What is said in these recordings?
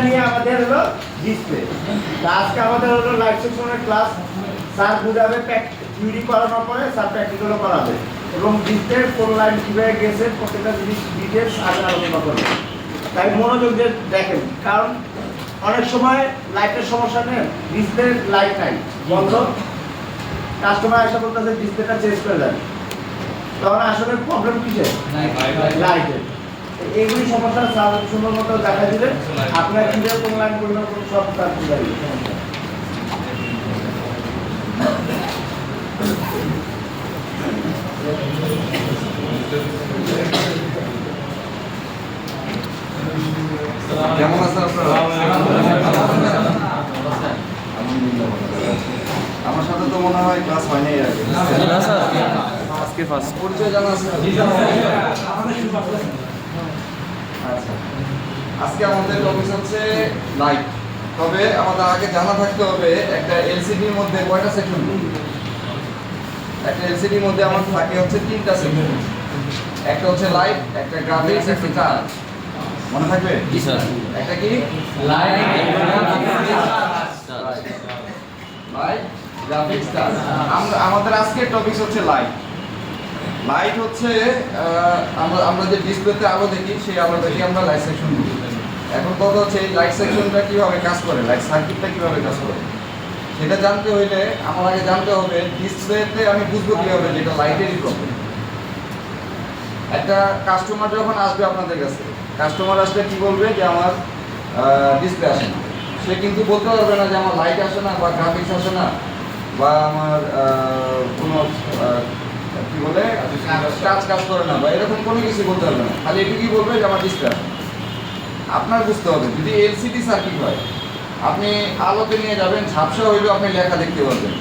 নিয়ে আমাদের হলো ডিসপ্লে। আজকে আমাদের হলো লাইভ সেকশনের ক্লাস। স্যার বুঝাবে থিওরি করানোর পরে স্যার প্র্যাকটিক্যালও করাবে এবং ডিসপ্লের কোন লাইন কীভাবে গেছে প্রত্যেকটা জিনিস ডিটেলস আগে আলোচনা করবে। তাই মনোযোগ দিয়ে দেখেন, কারণ অনেক সময় লাইটের সমস্যা নেই, ডিসপ্লে লাইট নাই বন্ধ, কাস্টমার এসে বলতেছে ডিসপ্লেটা চেঞ্জ করে দেন, তখন আসলে প্রবলেম কিসের? লাইটের। এইগুলি সমস্যা সুন্দর মতো দেখা দিলে আপনার কীভাবে কোন লাইন করবেন কোনো সব কাজ বুঝাই। কেমন আছেন আপনারা? আমার সাথে তো মনে হয় ক্লাস হয়নি এর আগে। আজকে ফার্স্ট পরিচয় জানা আছে? আচ্ছা, আজকে আমাদের টপিক হচ্ছে লাইট। তবে আমাদের আগে জানা থাকতে হবে একটা এলসিডির মধ্যে কয়টা সেকশন? একটা এলসিডির মধ্যে আমার থাকে হচ্ছে তিনটা সেকশন। একটা হচ্ছে লাইট, একটা গ্রাফিক্স, একটা চার্জ। মনে থাকবে? জি স্যার। একটা কি? Light graphics charge. আমাদের আজকের টপিক হচ্ছে লাইট। লাইট হচ্ছে আমরা যে ডিসপ্লেতে আলো দেখি সেই আলোটাকে আমরা লাইট সেকশন বলি। এখন কথা হচ্ছে এই লাইট সেকশনটা কিভাবে কাজ করে, লাইট সার্কিটটা কিভাবে কাজ করে সেটা জানতে হইলে আমার আগে জানতে হবে ডিসপ্লেতে আমি বুঝবো কিভাবে যেটা লাইটেরই প্রবলেম। একটা কাস্টমার যখন আসবে আপনাদের কাছে, কাস্টমার আসলে কি বলবে যে আমার ডিসপ্লে আসে না। সে কিন্তু বলতে পারবে না যে আমার লাইট আসে না বা গ্রাফিক্স আসে না বা আমার কোনো কি বলে কাজ করে না বা এরকম কোনো কিছু বলতে পারবে না। খালি এটুকুই বলবে যে আমার ডিসপ্লে আসে। আপনার বুঝতে হবে যদি এলসিডি সার্কিট হয়, আপনি আলোতে নিয়ে যাবেন, ঝাপসা হইলেও আপনি লেখা দেখতে পারবেন,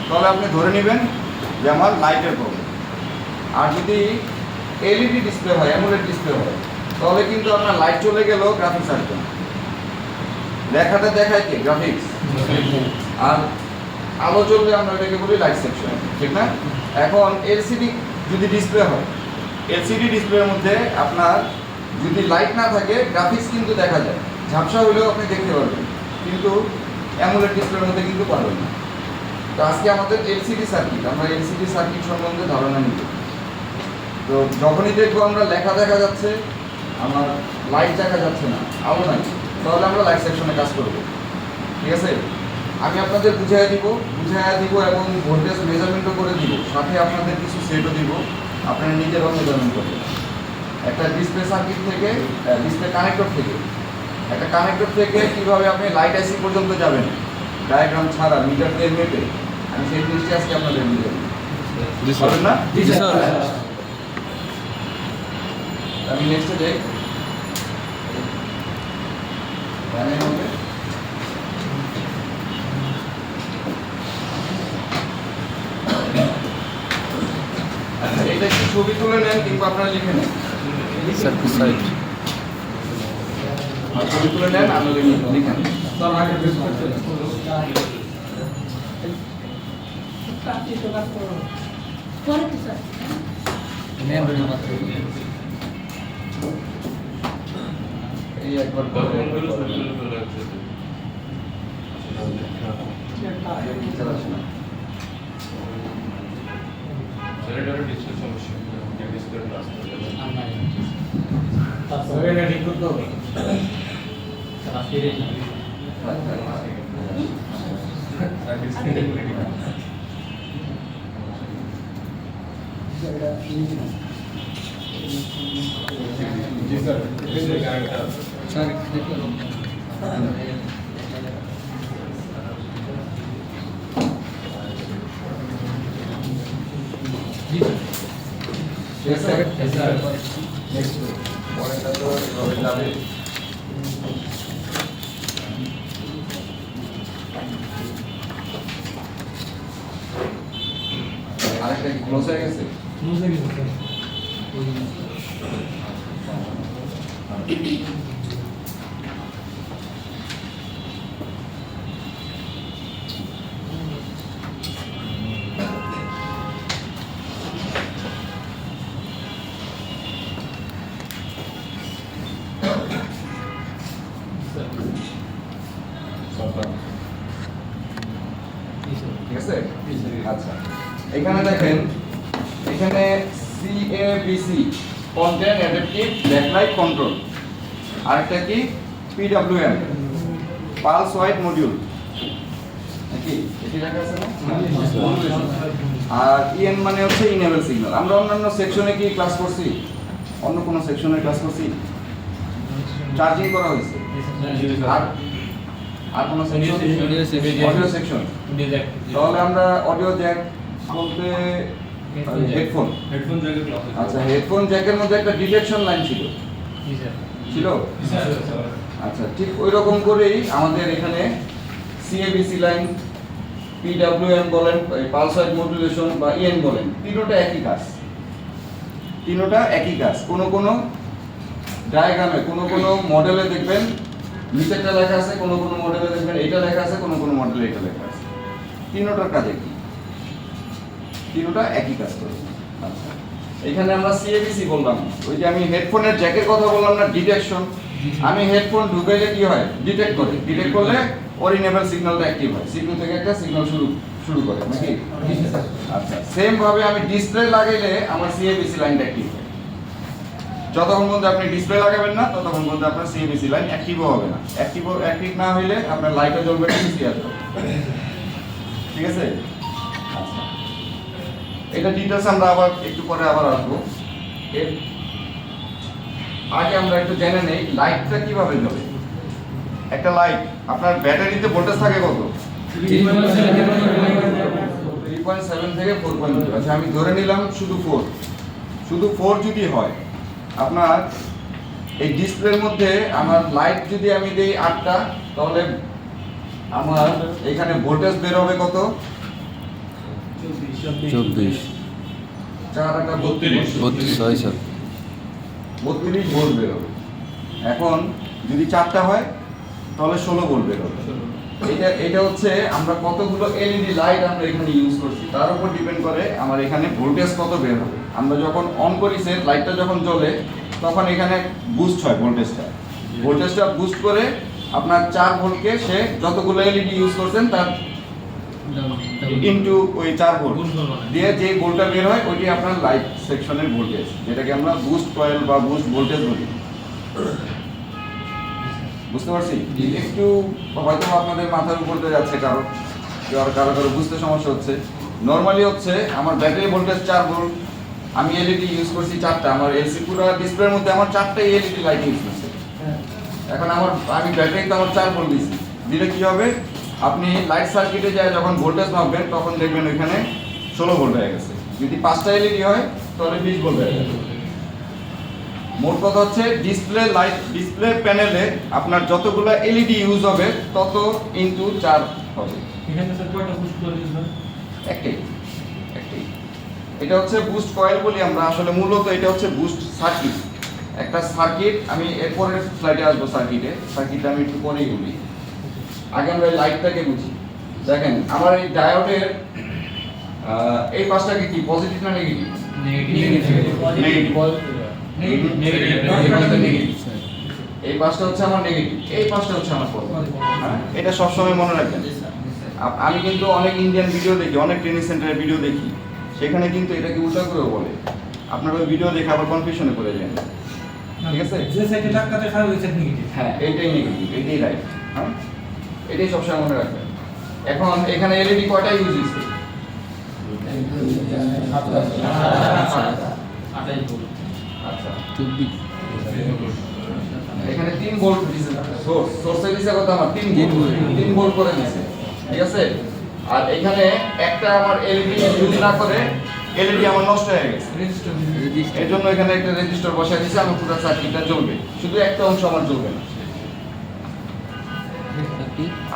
তাহলে আপনি ধরে নেবেন যে আমার লাইটের প্রবলেম। আর যদি এলইডি ডিসপ্লে হয়, অ্যামোলেড ডিসপ্লে হয়, তাহলে কিন্তু আপনার লাইট চলে গেলেও গ্রাফিক্স আসবে না। লেখাটা দেখায় কি? গ্রাফিক্স। আর আলো জ্বললে আমরা এটাকে বলি লাইট সেকশন, ঠিক না? এখন এলসিডি যদি ডিসপ্লে হয়, এলসিডি ডিসপ্লের মধ্যে আপনার যদি লাইট না থাকে গ্রাফিক্স কিন্তু দেখা যায়, ঝাপসা হলেও আপনি দেখতে পারবেন, কিন্তু অ্যামোলেড ডিসপ্লের মধ্যে কিন্তু পারবেন না। তো আজকে আমাদের এলসিডি সার্কিট, আমরা এলসিডি সার্কিট সম্বন্ধে ধারণা নিব। তো যখনই দেখবো আমরা লেখা দেখা যাচ্ছে, আমার লাইট দেখা যাচ্ছে না, আলো নাই, তাহলে আমরা লাইট সেকশনে কাজ করব, ঠিক আছে? আমি আপনাদের বুঝাইয়া দিব এবং ভোল্টেজ মেজারমেন্টও করে দিব, সাথে আপনাদের কিছু সেটও দিব, আপনারা নিজেরাও মেজারমেন্ট করবেন। একটা ডিসপ্লে সার্কিট থেকে, ডিসপ্লে কানেক্টর থেকে, একটা কানেক্টর থেকে কীভাবে আপনি লাইট আইসি পর্যন্ত যাবেন ডায়াগ্রাম ছাড়া, মিটার দিয়ে মেপে, আমি সেই জিনিসটি আজকে আপনাদের বুঝাই দিব না। জি স্যার। আমি নেক্সটে যাই। আচ্ছা, এটা কি ছবি তুলে নেন কিংবা আপনারা লিখে নেন? সার্কিট সাইড ছবি তুলে নেন, আমি লিখে নেন। এই একবার নেক্সট পরেরটা তো এভাবে যাবে। আরেকটা কি ক্লোজ হয়ে গেছে? ঠিক আছে? আচ্ছা, এখানে দেখেন, এখানে CABC content adaptive backlight control, আরেকটা কি PWM পালস ওয়াইড মডিউল, নাকি এটি লেখা আছে না? আর EN মানে হচ্ছে ইনেবল সিগন্যাল। আমরা অন্যান্য সেকশনে কি ক্লাস করছি? অন্য কোনো সেকশনে ক্লাস করছি? চার্জিং করা হয়েছে। আর কোনো সেকশন? Audio section. তাহলে আমরা অডিও জ্যাক বলতে হেডফোন। আচ্ছা, হেডফোন জ্যাকের মধ্যে একটা ডিটেকশন লাইন ছিল। ছিল? আচ্ছা, ঠিক ওই রকম করেই আমাদের এখানে CABC লাইন, PWM বলেন, পালস ওয়াইড মডুলেশন বা EN বলেন, তিনোটা একই কাজ। তিনোটা একই কাজ। কোনো ডায়াগ্রামে কোনো মডেলে দেখবেন নিচেরটা লেখা আছে, কোনো মডেলে দেখবেন এটা লেখা আছে, কোনো মডেলে এটা লেখা আছে। তিনোটার কাজ একই, তিনোটা একই কাজ করে। আচ্ছা, এখানে আমরা CABC বললাম, ওই যে আমি হেডফোনের জ্যাকের কথা বললাম না, ডিটেকশন। আমি হেডফোন ঢুকাইলে কি হয়? ডিটেক্ট করে। ডিটেক্ট করলে ওর ইনেবল সিগন্যালটা অ্যাক্টিভ হয়, সিগন্যাল থেকে একটা সিগন্যাল শুরু করে, নাকি? আচ্ছা, সেম ভাবে আমি ডিসপ্লে লাগাইলে আমার CABC লাইনটা অ্যাক্টিভ হয়। যতক্ষণ পর্যন্ত আপনি ডিসপ্লে লাগাবেন না ততক্ষণ পর্যন্ত আপনার CABC লাইন অ্যাক্টিভও হবে না। অ্যাক্টিভ না হইলে আপনার লাইটও জ্বলবে না, PC আসবে। ঠিক আছে? আচ্ছা, এটা ডিটেইলস আমরা আবার একটু পরে আবার আসবো। এর আগে আমরা একটু জেনে নেই লাইটটা কিভাবে জ্বলে। একটা লাইট, আপনার ব্যাটারিতে ভোল্টেজ থাকে কত? 3.7 থেকে 4.0। আচ্ছা, আমি ধরে নিলাম শুধু 4 যদি হয়, আপনার এই ডিসপ্লের মধ্যে আমার লাইট যদি আমি দেই 8টা, তাহলে আমার এখানে ভোল্টেজ বের হবে কত? 24 4 8 32 32 ভোল্ট বের হবে। এখন যদি 4টা হয় তাহলে 16 ভোল্ট বের হবে। এটা হচ্ছে আমরা কতগুলো LED লাইট আমরা এখানে ইউজ করছি তার উপর ডিপেন্ড করে আমার এখানে ভোল্টেজ কত বের হবে। আমরা যখন অন করি সেট লাইটটা যখন জ্বলে তখন এখানে বুস্ট হয় ভোল্টেজটা বুস্ট করে আপনার 4 ভোল্টকে সে যতগুলো LED ইউজ করছেন তার ইনটু ওই 4 ভোল্ট দিয়ে যে ভোল্টটা বের হয় ওইটি আপনার লাইট সেকশনের ভোল্টেজ, যেটাকে আমরা বুস্ট কয়েল বা বুস্ট ভোল্টেজ বলি। বুঝতে পারছি? একটু হয়তো আপনাদের মাথার উপর দিয়ে যাচ্ছে, কারো বুঝতে সমস্যা হচ্ছে। নরমালি হচ্ছে আমার ব্যাটারি ভোল্টেজ 4 ভোল্ট, আমি LED ইউজ করছি 4টা, আমার এলসি পুরো ডিসপ্লের মধ্যে আমার 4টা LED লাইট ইউজ করছে। এখন আমি ব্যাটারিতে আমার 4 ভোল্ট দিছি, দিলে কি হবে? আপনি লাইট সার্কিটে যায় যখন ভোল্টেজ মাপবেন তখন দেখবেন ওইখানে 16 ভোল্ট হয়ে গেছে। যদি 5টা LED হয় তাহলে 20 ভোল্ট হয়ে যাবে। মোট কথা হচ্ছে ডিসপ্লে প্যানেলে আপনার যতগুলো LED ইউজ হবে তত ইনটু 4 হবে। এখানে স্যার কয়টা বুস্ট করে দিবেন? একটাই। এটা হচ্ছে বুস্ট কয়েল বলি আমরা, আসলে মূলত এটা হচ্ছে বুস্ট সার্কিট। একটা সার্কিট, আমি এরপরের স্লাইডে আসবো সার্কিটটা আমি একটু পরেই বলি। আগে আমরা লাইটটাকে বুঝি। দেখেন আমার এই ডায়োডের এই পাশটাকে কি পজিটিভ না নেগেটিভ? এই পাশটা হচ্ছে আমার নেগেটিভ, এই পাশটা হচ্ছে আমার পজিটিভ। এটা সবসময় মনে রাখবেন। আমি কিন্তু অনেক ইন্ডিয়ান ভিডিও দেখি, অনেক ট্রেনিং সেন্টারের ভিডিও দেখি, সেখানে কিন্তু এটাকে উল্টা করে বলে। আপনারা ওই ভিডিও দেখে আবার কনফিউশনে পড়ে যান। ঠিক আছে? যে সাইডে ধাক্কাতে খারাপ হয়েছে নেগেটিভ। হ্যাঁ, এইটাই নেগেটিভ, এইটাই রাইট। হ্যাঁ, এটাই সবসময় মনে রাখবেন। এখন এখানে LED কয়টা ইউজ হয়েছে? আচ্ছা, এখানে 3 ভোল্ট দিছে, সোর্সে দিছে কত? আমার 3 ভোল্ট করে দিছে। ঠিক আছে? আর এখানে একটা আমার LED ইউজ না করে LED আমার নষ্ট হয়ে গেছে, এর জন্য এখানে একটা রেজিস্টর বসায় দিয়েছে, আমার পুরো সার্কিটটা জ্বলবে, শুধু একটা অংশ আমার জ্বলবে না।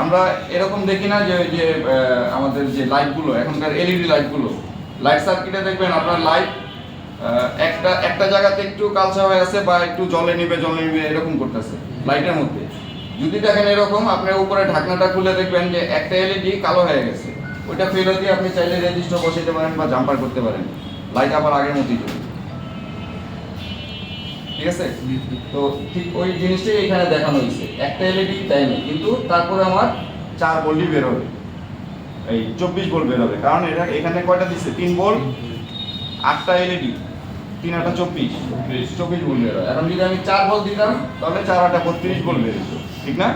আমরা এরকম দেখি না যে আমাদের যে লাইটগুলো এখনকার LED লাইটগুলো, লাইট সার্কিটে দেখবেন আপনার লাইট একটা জায়গাতে একটু কালচা হয়ে আছে বা একটু জলে নিবে এরকম করতেছে লাইটের মধ্যে। যদি দেখেন এরকম, আপনার উপরে ঢাকনাটা খুলে দেখবেন যে একটা LED কালো হয়ে গেছে, ওইটা ফেলে দিয়ে আপনি চাইলে রেজিস্টার বসাইতে পারেন বা জাম্পার করতে পারেন, লাইট আবার আগের মতোই জ্বলবে। ঠিক আছে? তো ঠিক ওই জিনিসটাই এখানে দেখানো হয়েছে, একটা LED দেয়নি, কিন্তু তারপরে আমার 4 ভোল্টই বের হবে, এই 24 ভোল্ট বের হবে, কারণ এটা এখানে কয়টা দিচ্ছে 3 ভোল্ট 8টা এলইডি, 3 8 24 ভোল্ট বের হয়। এখন যদি আমি 4 ভোল্ট দিতাম তাহলে 4 8 32 ভোল্ট বের হতো, ঠিক না?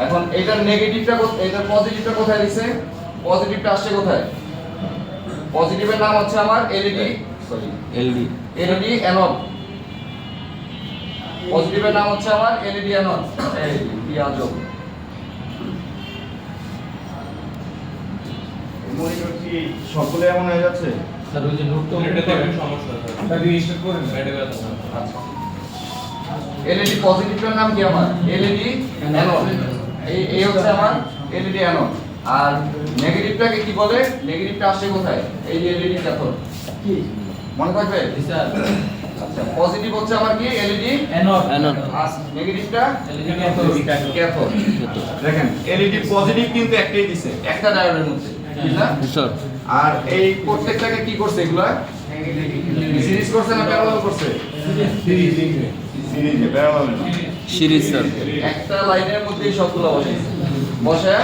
এখন এটার নেগেটিভটা এটার পজিটিভটা কোথায় দিছে? পজিটিভটা আসছে কোথায়? পজিটিভের নাম হচ্ছে আমার এলইডি, সরি এলডি এলইডি অ্যানোড। পজিটিভের নাম হচ্ছে আমার এলইডি অ্যানোড। এই আজব মনিটর কি সকলে এমন হয়ে যাচ্ছে? স্যার ওই যে নোট তো এটাতে একটু সমস্যা স্যার। স্যার রেজিস্টার করেন না। ব্যাটারি ব্যথা স্যার। আচ্ছা, এলইডি পজিটিভটার নাম কি আমার? LED anode. এই হচ্ছে আমার এলইডি অ্যানোড। আর নেগেটিভটাকে কি বলে? নেগেটিভটা আসছে কোথায়? এই যে এলইডি ক্যাথোড, মনে থাকবে? স্যার আচ্ছা, পজিটিভ হচ্ছে আমার কি? এলইডি অ্যানোড অ্যানোড আর নেগেটিভটা এলইডি ক্যাথোড। ক্যাথোড। দেখেন এলইডি পজিটিভ কিন্তু একটাই দিছে, একটা ডায়োডের মধ্যে, ঠিক না? স্যার আর এই প্রত্যেকটাকে কি করছে এগুলা? সিরিজ করছে না প্যারালাল করছে? সিরিজে, প্যারালাল না। সিরিজ স্যার একটা লাইনের মধ্যেই সবগুলো বসে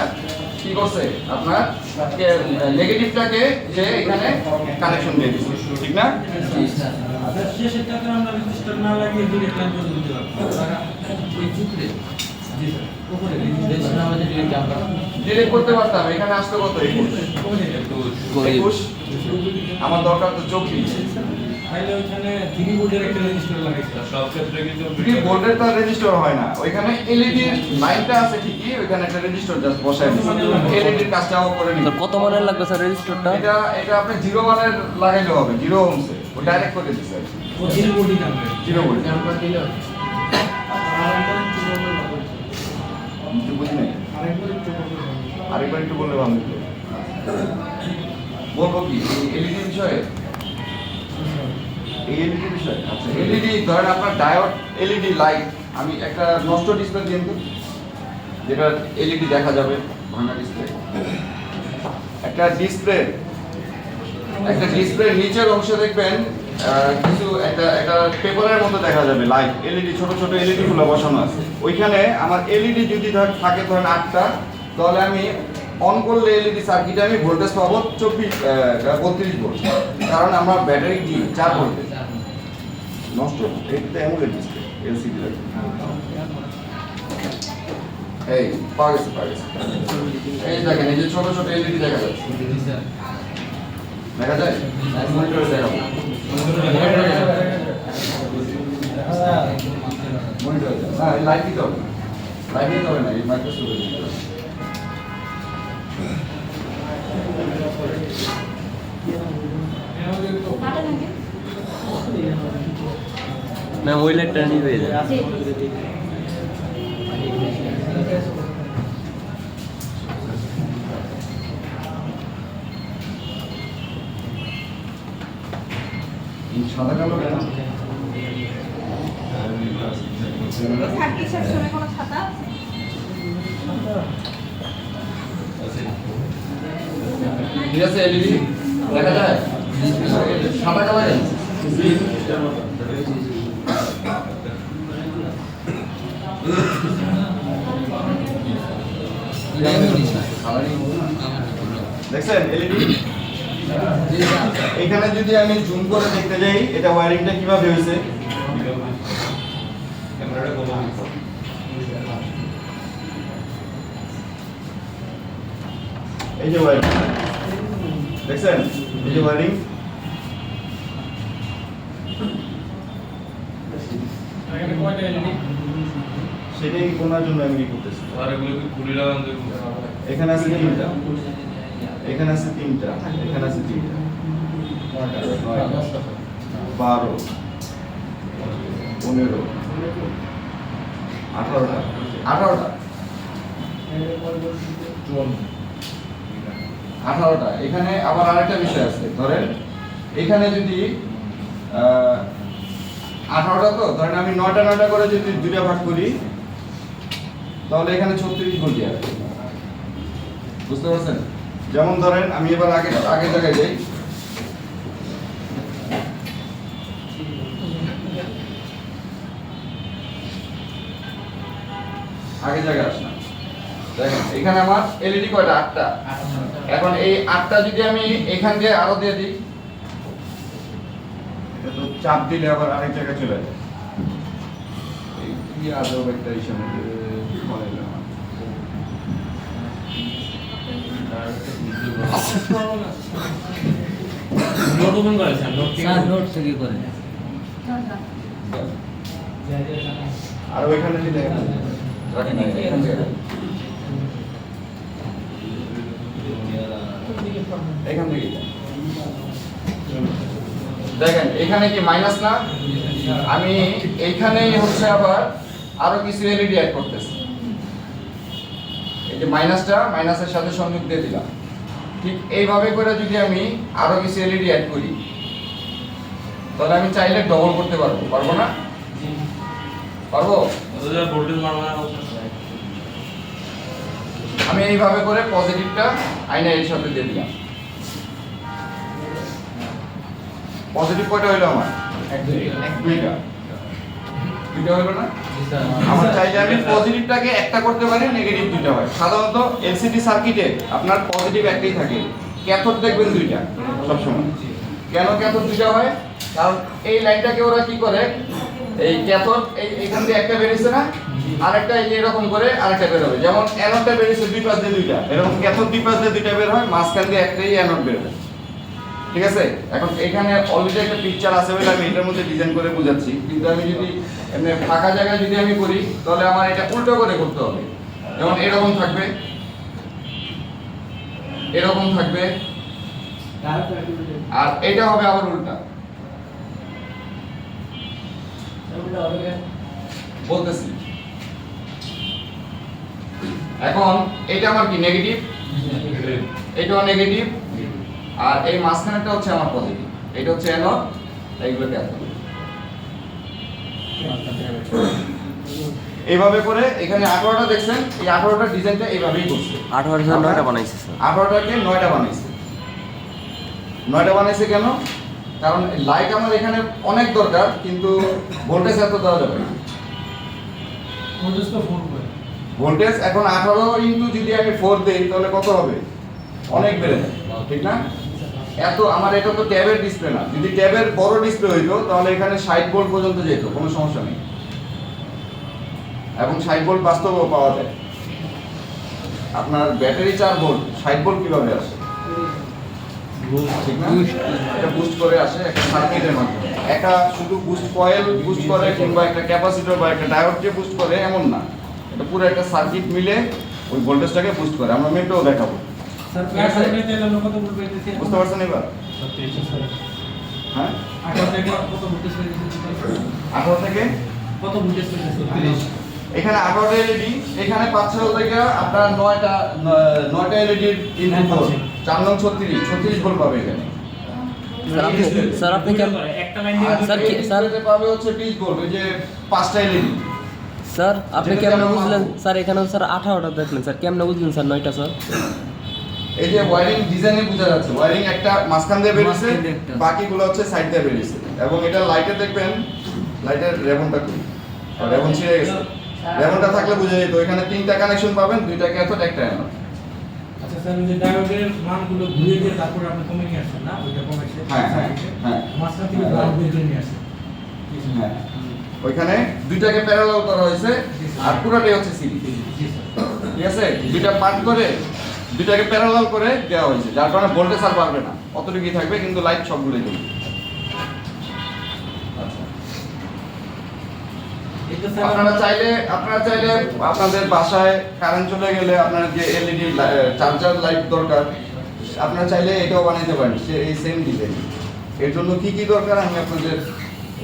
কি করছে আপনার নেগেটিভটাকে যে এখানে কানেকশন দিয়ে দিচ্ছে, ঠিক না? স্যার শেষের টাকা আমরা রেজিস্টার না লাগিয়ে ডিরেক্ট লাইন করে দিতে পারবো। এই চিত্রে জি স্যার উপরে রেজিস্টার না লাগিয়ে ডিরেক্ট আমরা ডিরেক্ট করতে পারতাম, এখানে আসতে কত 21, গরিব 21 আমার দরকার তো 24। তাহলে ওখানে 3 ভোল্টের একটা রেজিস্টার লাগাইছে। স্যার, সব ক্ষেত্রে কিন্তু 3 ভোল্টের তো রেজিস্টার হয় না, ওইখানে এলইডি লাইনটা আছে ঠিকই, ওইখানে একটা রেজিস্টার জাস্ট বসায় দিচ্ছে, এলইডির কাজটাও করে নিচ্ছে। স্যার কত মানের লাগবে স্যার রেজিস্টারটা? এটা আপনি 0 মানের লাগাইলে হবে, 0 ওহমসে ও ডাইরেক্ট করে দিচ্ছে আর কি। ও 3 ভোল্টই টানবে। 0 ভোল্ট আমরা দিলে কিছু বুঝি নাই, আরেকবার একটু বললে ভালো হতো। বলবো কি এলইডি বিষয়ে? এই এলইডি বিষয়, আচ্ছা এলইডি ধরেন আপনার ডায়োড এলইডি লাইট, আমি একটা নষ্ট ডিসপ্লে দিন তো, যেটা এলইডি দেখা যাবে, ভাঙা ডিসপ্লে। একটা ডিসপ্লে নিচের অংশে দেখবেন কিছু একটা পেপারের মতো দেখা যাবে লাইট, এলইডি ছোট ছোট এলইডি গুলো বসানো আছে। ওইখানে আমার এলইডি যদি থাকে ধরেন 8টা, তাহলে আমি অন করলে এলইডি সার্কিটে আমি ভোল্টেজ পাবো 32 ভোল্ট, কারণ আমার ব্যাটারি কি 4 ভোল্টের। নষ্ট এটা এমন ডিসপ্লে এলসিডি লাগে। এই পাওয়া গেছে। এই দেখেন এই যে ছোট ছোট এলইডি দেখা যাচ্ছে, দেখা যায়? মনিটরে দেখাবো, মনিটরে না, লাইট দিতে হবে, লাইট দিতে হবে না, এই মাইক্রোস্কোপে দিতে হবে। ম্যাম ওই লাইটটা নিয়ে হয়ে যায় এই সাদা কালো কেন? সার্কিটের সময় কোনো ছাতা আছে? ঠিক আছে, এলইডি দেখা যায় সাদা কালো কেন? দেখছেন এলইডি? এখানে যদি আমি জুম করে দেখতে যাই এটা ওয়্যারিংটা কিভাবে হয়েছে, ক্যামেরাটা কত দিচ্ছে? এই যে ওয়্যারিং দেখছেন, এই যে ওয়্যারিং, এখানে কয়টা এলইডি? সেটাই কোনার জন্য আমি কি করতেছি। আর এগুলো কি খুলে লাগান দেখুন। এখানে আছে 3টা, এখানে আছে 3টা, এখানে আছে 3টা, 12 15 18টা 18টা। এখানে আবার আরেকটা বিষয় আছে, ধরেন এখানে যদি 18টা, তো ধরেন আমি 9টা করে যদি দুইটা ভাগ করি তাহলে এখানে 36 ভোল্ট আসবে, বুঝতে পারছেন? যেমন ধরেন আমি এবার আগে জায়গায় যাই, আগে জায়গায় আসলাম, দেখেন এখানে আমার এলইডি কয়টা 8টা। এখন এই 8টা যদি আমি এখান দিয়ে আরো দিয়ে দিই, এটা তো চাপ দিলে আবার আরেক জায়গায় চলে যায়। এই কি আজব একটা ইস্যু মনে হলো আমার। নোট ওপেন করেছেন নোট স্যার নোট থেকে করে আর ওইখানে দিলে রাখেন না, এখান থেকে রাখেন। এখান থেকে যান। দেখেন এখানে কি মাইনাস না, আমি এইখানেই হচ্ছে আবার আরো কিছু এলইডি অ্যাড করতেছি। এই যে মাইনাসটা মাইনাসের সাথে সংযোগ দিয়ে দিলাম। ঠিক এইভাবে করে যদি আমি আরো কিছু এলইডি অ্যাড করি, তাহলে আমি চাইলে ডবল করতে পারবো, পারবো না? পারবো। ভোল্টেজ মারবে না আমি এইভাবে করে পজিটিভটা আয়না এর সাথে দিয়ে দিলাম। পজিটিভ কয়টা হইলো আমার? দুইটা। দুইটা হইলো না? আমার চাইলে আমি পজিটিভটাকে একটা করতে পারি, নেগেটিভ দুইটা হয়। সাধারণত এলসিডি সার্কিটে আপনার পজিটিভ একটাই থাকে, ক্যাথোড দেখবেন দুইটা সবসময়। কেন ক্যাথোড দুইটা হয়? কারণ এই লাইনটাকে ওরা কি করে, এই ক্যাথোড এইখান দিয়ে একটা বেরিয়েছে না, আরেকটা এই যে এরকম করে আরেকটা বের হবে। যেমন অ্যানোডটা বেরিয়েছে দুই পাশ দিয়ে দুইটা, এরকম ক্যাথোড দুই পাশ দিয়ে দুইটা বের হয়, মাঝখান দিয়ে একটাই অ্যানোড বের হয়। ঠিক আছে? এখন এখানে অলরেডি একটা পিকচার আছে বলে আমি এটার মধ্যে ডিজাইন করে বোঝাচ্ছি, কিন্তু আমি যদি এমনি ফাঁকা জায়গায় যদি আমি করি, তাহলে আমার এটা উল্টো করে করতে হবে। যেমন এরকম থাকবে, এরকম থাকবে, আর এটা হবে আবার উল্টা। বলতেছি এখন এটা আমার কি নেগেটিভ, এটাও নেগেটিভ, আর এই মাঝখানেরটা হচ্ছে আমার পজিটিভ। এটা হচ্ছে অ্যানোড, এইগুলো ক্যাথোড। এইভাবে করে এখানে 18টা দেখছেন, এই 18টার ডিজাইনটা এইভাবেই করছে। 18 বানাইছে স্যার। 18টাকে 9টা বানাইছে। 9টা বানাইছে কেন? কারণ লাইট আমার এখানে অনেক দরকার, কিন্তু ভোল্টেজ এত দেওয়া যাবে না। ভোল্টেজ তো 4 করে ভোল্টেজ এখন 18 ইনটু যদি আমি 4 দেই, তাহলে কত হবে? অনেক বেড়ে যায়, ঠিক না? এত আমার এটা তো ট্যাবের ডিসপ্লে না। যদি ট্যাবের বড় ডিসপ্লে হইতো, তাহলে এখানে 60 ভোল্ট পর্যন্ত যেত, কোনো সমস্যা নেই। এবং 60 ভোল্ট বাস্তবেও পাওয়া যায়। আপনার ব্যাটারি 4 ভোল্ট, 60 ভোল্ট কিভাবে আসে? ঠিক না? এটা বুস্ট করে আসে একটা সার্কিটের মাধ্যমে। একটা শুধু বুস্ট কয়েল বুস্ট করে কিংবা একটা ক্যাপাসিটর বা একটা ডায়োড যে বুস্ট করে এমন না, এটা পুরো একটা সার্কিট মিলে ওই ভোল্টেজটাকে বুস্ট করে। আমরা মেপেও দেখাবো। স্যার ক্লাস নিতে আমরা কত ভোল্ট পেয়েছি বুঝতে পারছেন এবার? হ্যাঁ, 18 থেকে কত ভোল্টেজ পেয়েছি 18 থেকে কত ভোল্টেজ পেয়েছি 30 এখানে 18টা এলইডি, এখানে পাচ্ছে থেকে আপনার 9টা এলইডির ইনপুট 4 নং 36 ভোল্ট পাবে এখানে। স্যার আপনি কেন একটা লাইন দিয়ে স্যার কি স্যার পাবে হচ্ছে 20 ভোল্ট, এই যে 5টা এলইডি। স্যার আপনি যেটা কেমনে যেমন বুঝলেন আমার- স্যার? এখানে স্যার 18টা দেখলেন স্যার, কেমনে বুঝলেন স্যার 9টা স্যার? এই যে ওয়্যারিং ডিজাইনে বোঝা যাচ্ছে, ওয়্যারিং একটা মাঝখান দিয়ে বেরিয়েছে, মাঝখান দিয়ে একটা। বাকিগুলো হচ্ছে সাইড দিয়ে বেরিয়েছে। এবং এটা লাইটে দেখবেন, লাইটের রেবনটা কি, রেবন ছিঁড়ে গেছে। রেবনটা থাকলে বুঝে যেত এখানে 3টা কানেকশন পাবেন, 2টা ক্যাথোড একটা অ্যানোড। আচ্ছা স্যার এই যে ডায়োডের মানগুলো ঘুরিয়ে দিয়ে তারপর আপনি কমে নিয়ে আসছেন না ওইটা কমেছে হ্যাঁ, হ্যাঁ, হ্যাঁ। মাঝখান থেকে হ্যাঁ। বাল্ব বের করে নিয়ে আসেন হ্যাঁ, ওইখানে 2টাকে প্যারালাল করা হয়েছে, আর পুরোটাই হচ্ছে সিরিজ। জি স্যার ঠিক আছে? 2টা পার্ট করে 2টাকে প্যারালাল করে দেওয়া হয়েছে, যার কারণে ভোল্টেজ আর বাড়বে না, অতটুকুই থাকবে, কিন্তু লাইট সবগুলোই জ্বলবে। আচ্ছা, এটা স্যার আপনারা চাইলে আপনাদের বাসায় কারেন্ট চলে গেলে আপনার যে এলইডি চার্জার লাইট দরকার, আপনারা চাইলে এটাও বানাইতে পারেন এই সেম ডিজাইন। এর জন্য কি কি দরকার আমি আপনাদের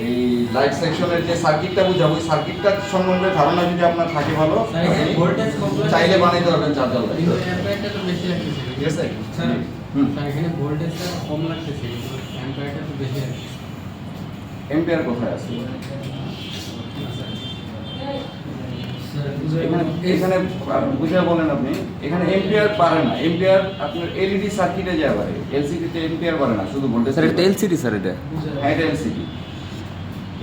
এই লাইট সেকশনের যে সার্কিটটা বুঝাবো, ওই সার্কিটটা সম্বন্ধে ধারণা যদি আপনার থাকে ভালো, স্যার এখানে ভোল্টেজ কম চাইলে বানাইতে পারবেন চার্জার লাইট। কিন্তু অ্যাম্পিয়ারটা তো বেশি লাগতেছে ঠিক আছে? স্যার হুম, স্যার এখানে ভোল্টেজটা কম লাগতেছে কিন্তু অ্যাম্পিয়ারটা তো বেশি লাগতেছে এম্পিয়ার কোথায় আছে? এখানে এখানে বুঝে বলেন আপনি, এখানে এম্পিয়ার পারে না। এম্পিয়ার আপনার এলইডি সার্কিটে যায় পারে, এলসিডিতে এম্পিয়ার পারে না, শুধু ভোল্টেজ। স্যার এটা এলসিডি স্যার এটা। হ্যাঁ, এটা এলসিডি।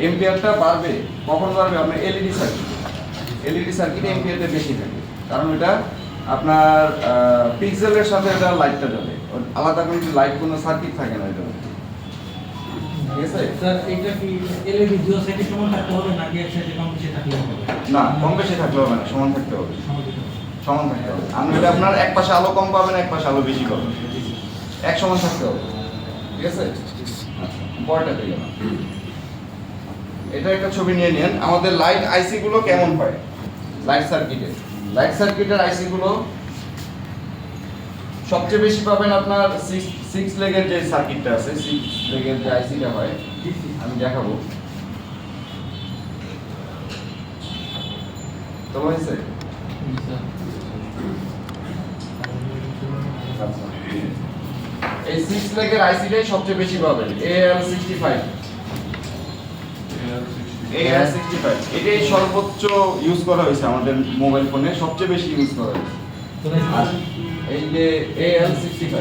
এম্পিয়ারটা বাড়বে কখন বাড়বে? আপনার এলইডি সার্কিটে। এলইডি সার্কিটে এম্পিয়ারটা বেশি থাকে, কারণ এটা আপনার পিক্সেলের সাথে এটা লাইটটা জ্বলে আলাদা কোনো লাইট কোনো সার্কিট থাকে না এটা ঠিক আছে স্যার এটা কি এলইডি দুটো সাইডে সমান থাকতে হবে নাকি এক সাইডে কম বেশি থাকলে হবে? না কম বেশি থাকলে হবে না সমান থাকতে হবে সমান থাকতে হবে আনলে আপনার এক পাশে আলো কম পাবেন এক পাশে আলো বেশি পাবেন এক সমান থাকতে হবে ঠিক আছে পরটা পেয়ে গেলাম এটা একটা ছবি নিয়ে নিন আমাদের লাইট আইসি গুলো কেমন হয় লাইট সার্কিটের আইসি গুলো সবচেয়ে বেশি পাবেন আপনার 6 লেগের যে সার্কিটটা আছে 6 লেগের যে আইসিটা হয় আমি দেখাবো তো হয়েছে এই 6 লেগের আইসিটাই সবচেয়ে বেশি পাবেন AL65 এটাই সর্বোচ্চ ইউজ করা হয়েছে আমাদের মোবাইল ফোনে সবচেয়ে বেশি ইউজ করা হয়েছে আর এই যে AL65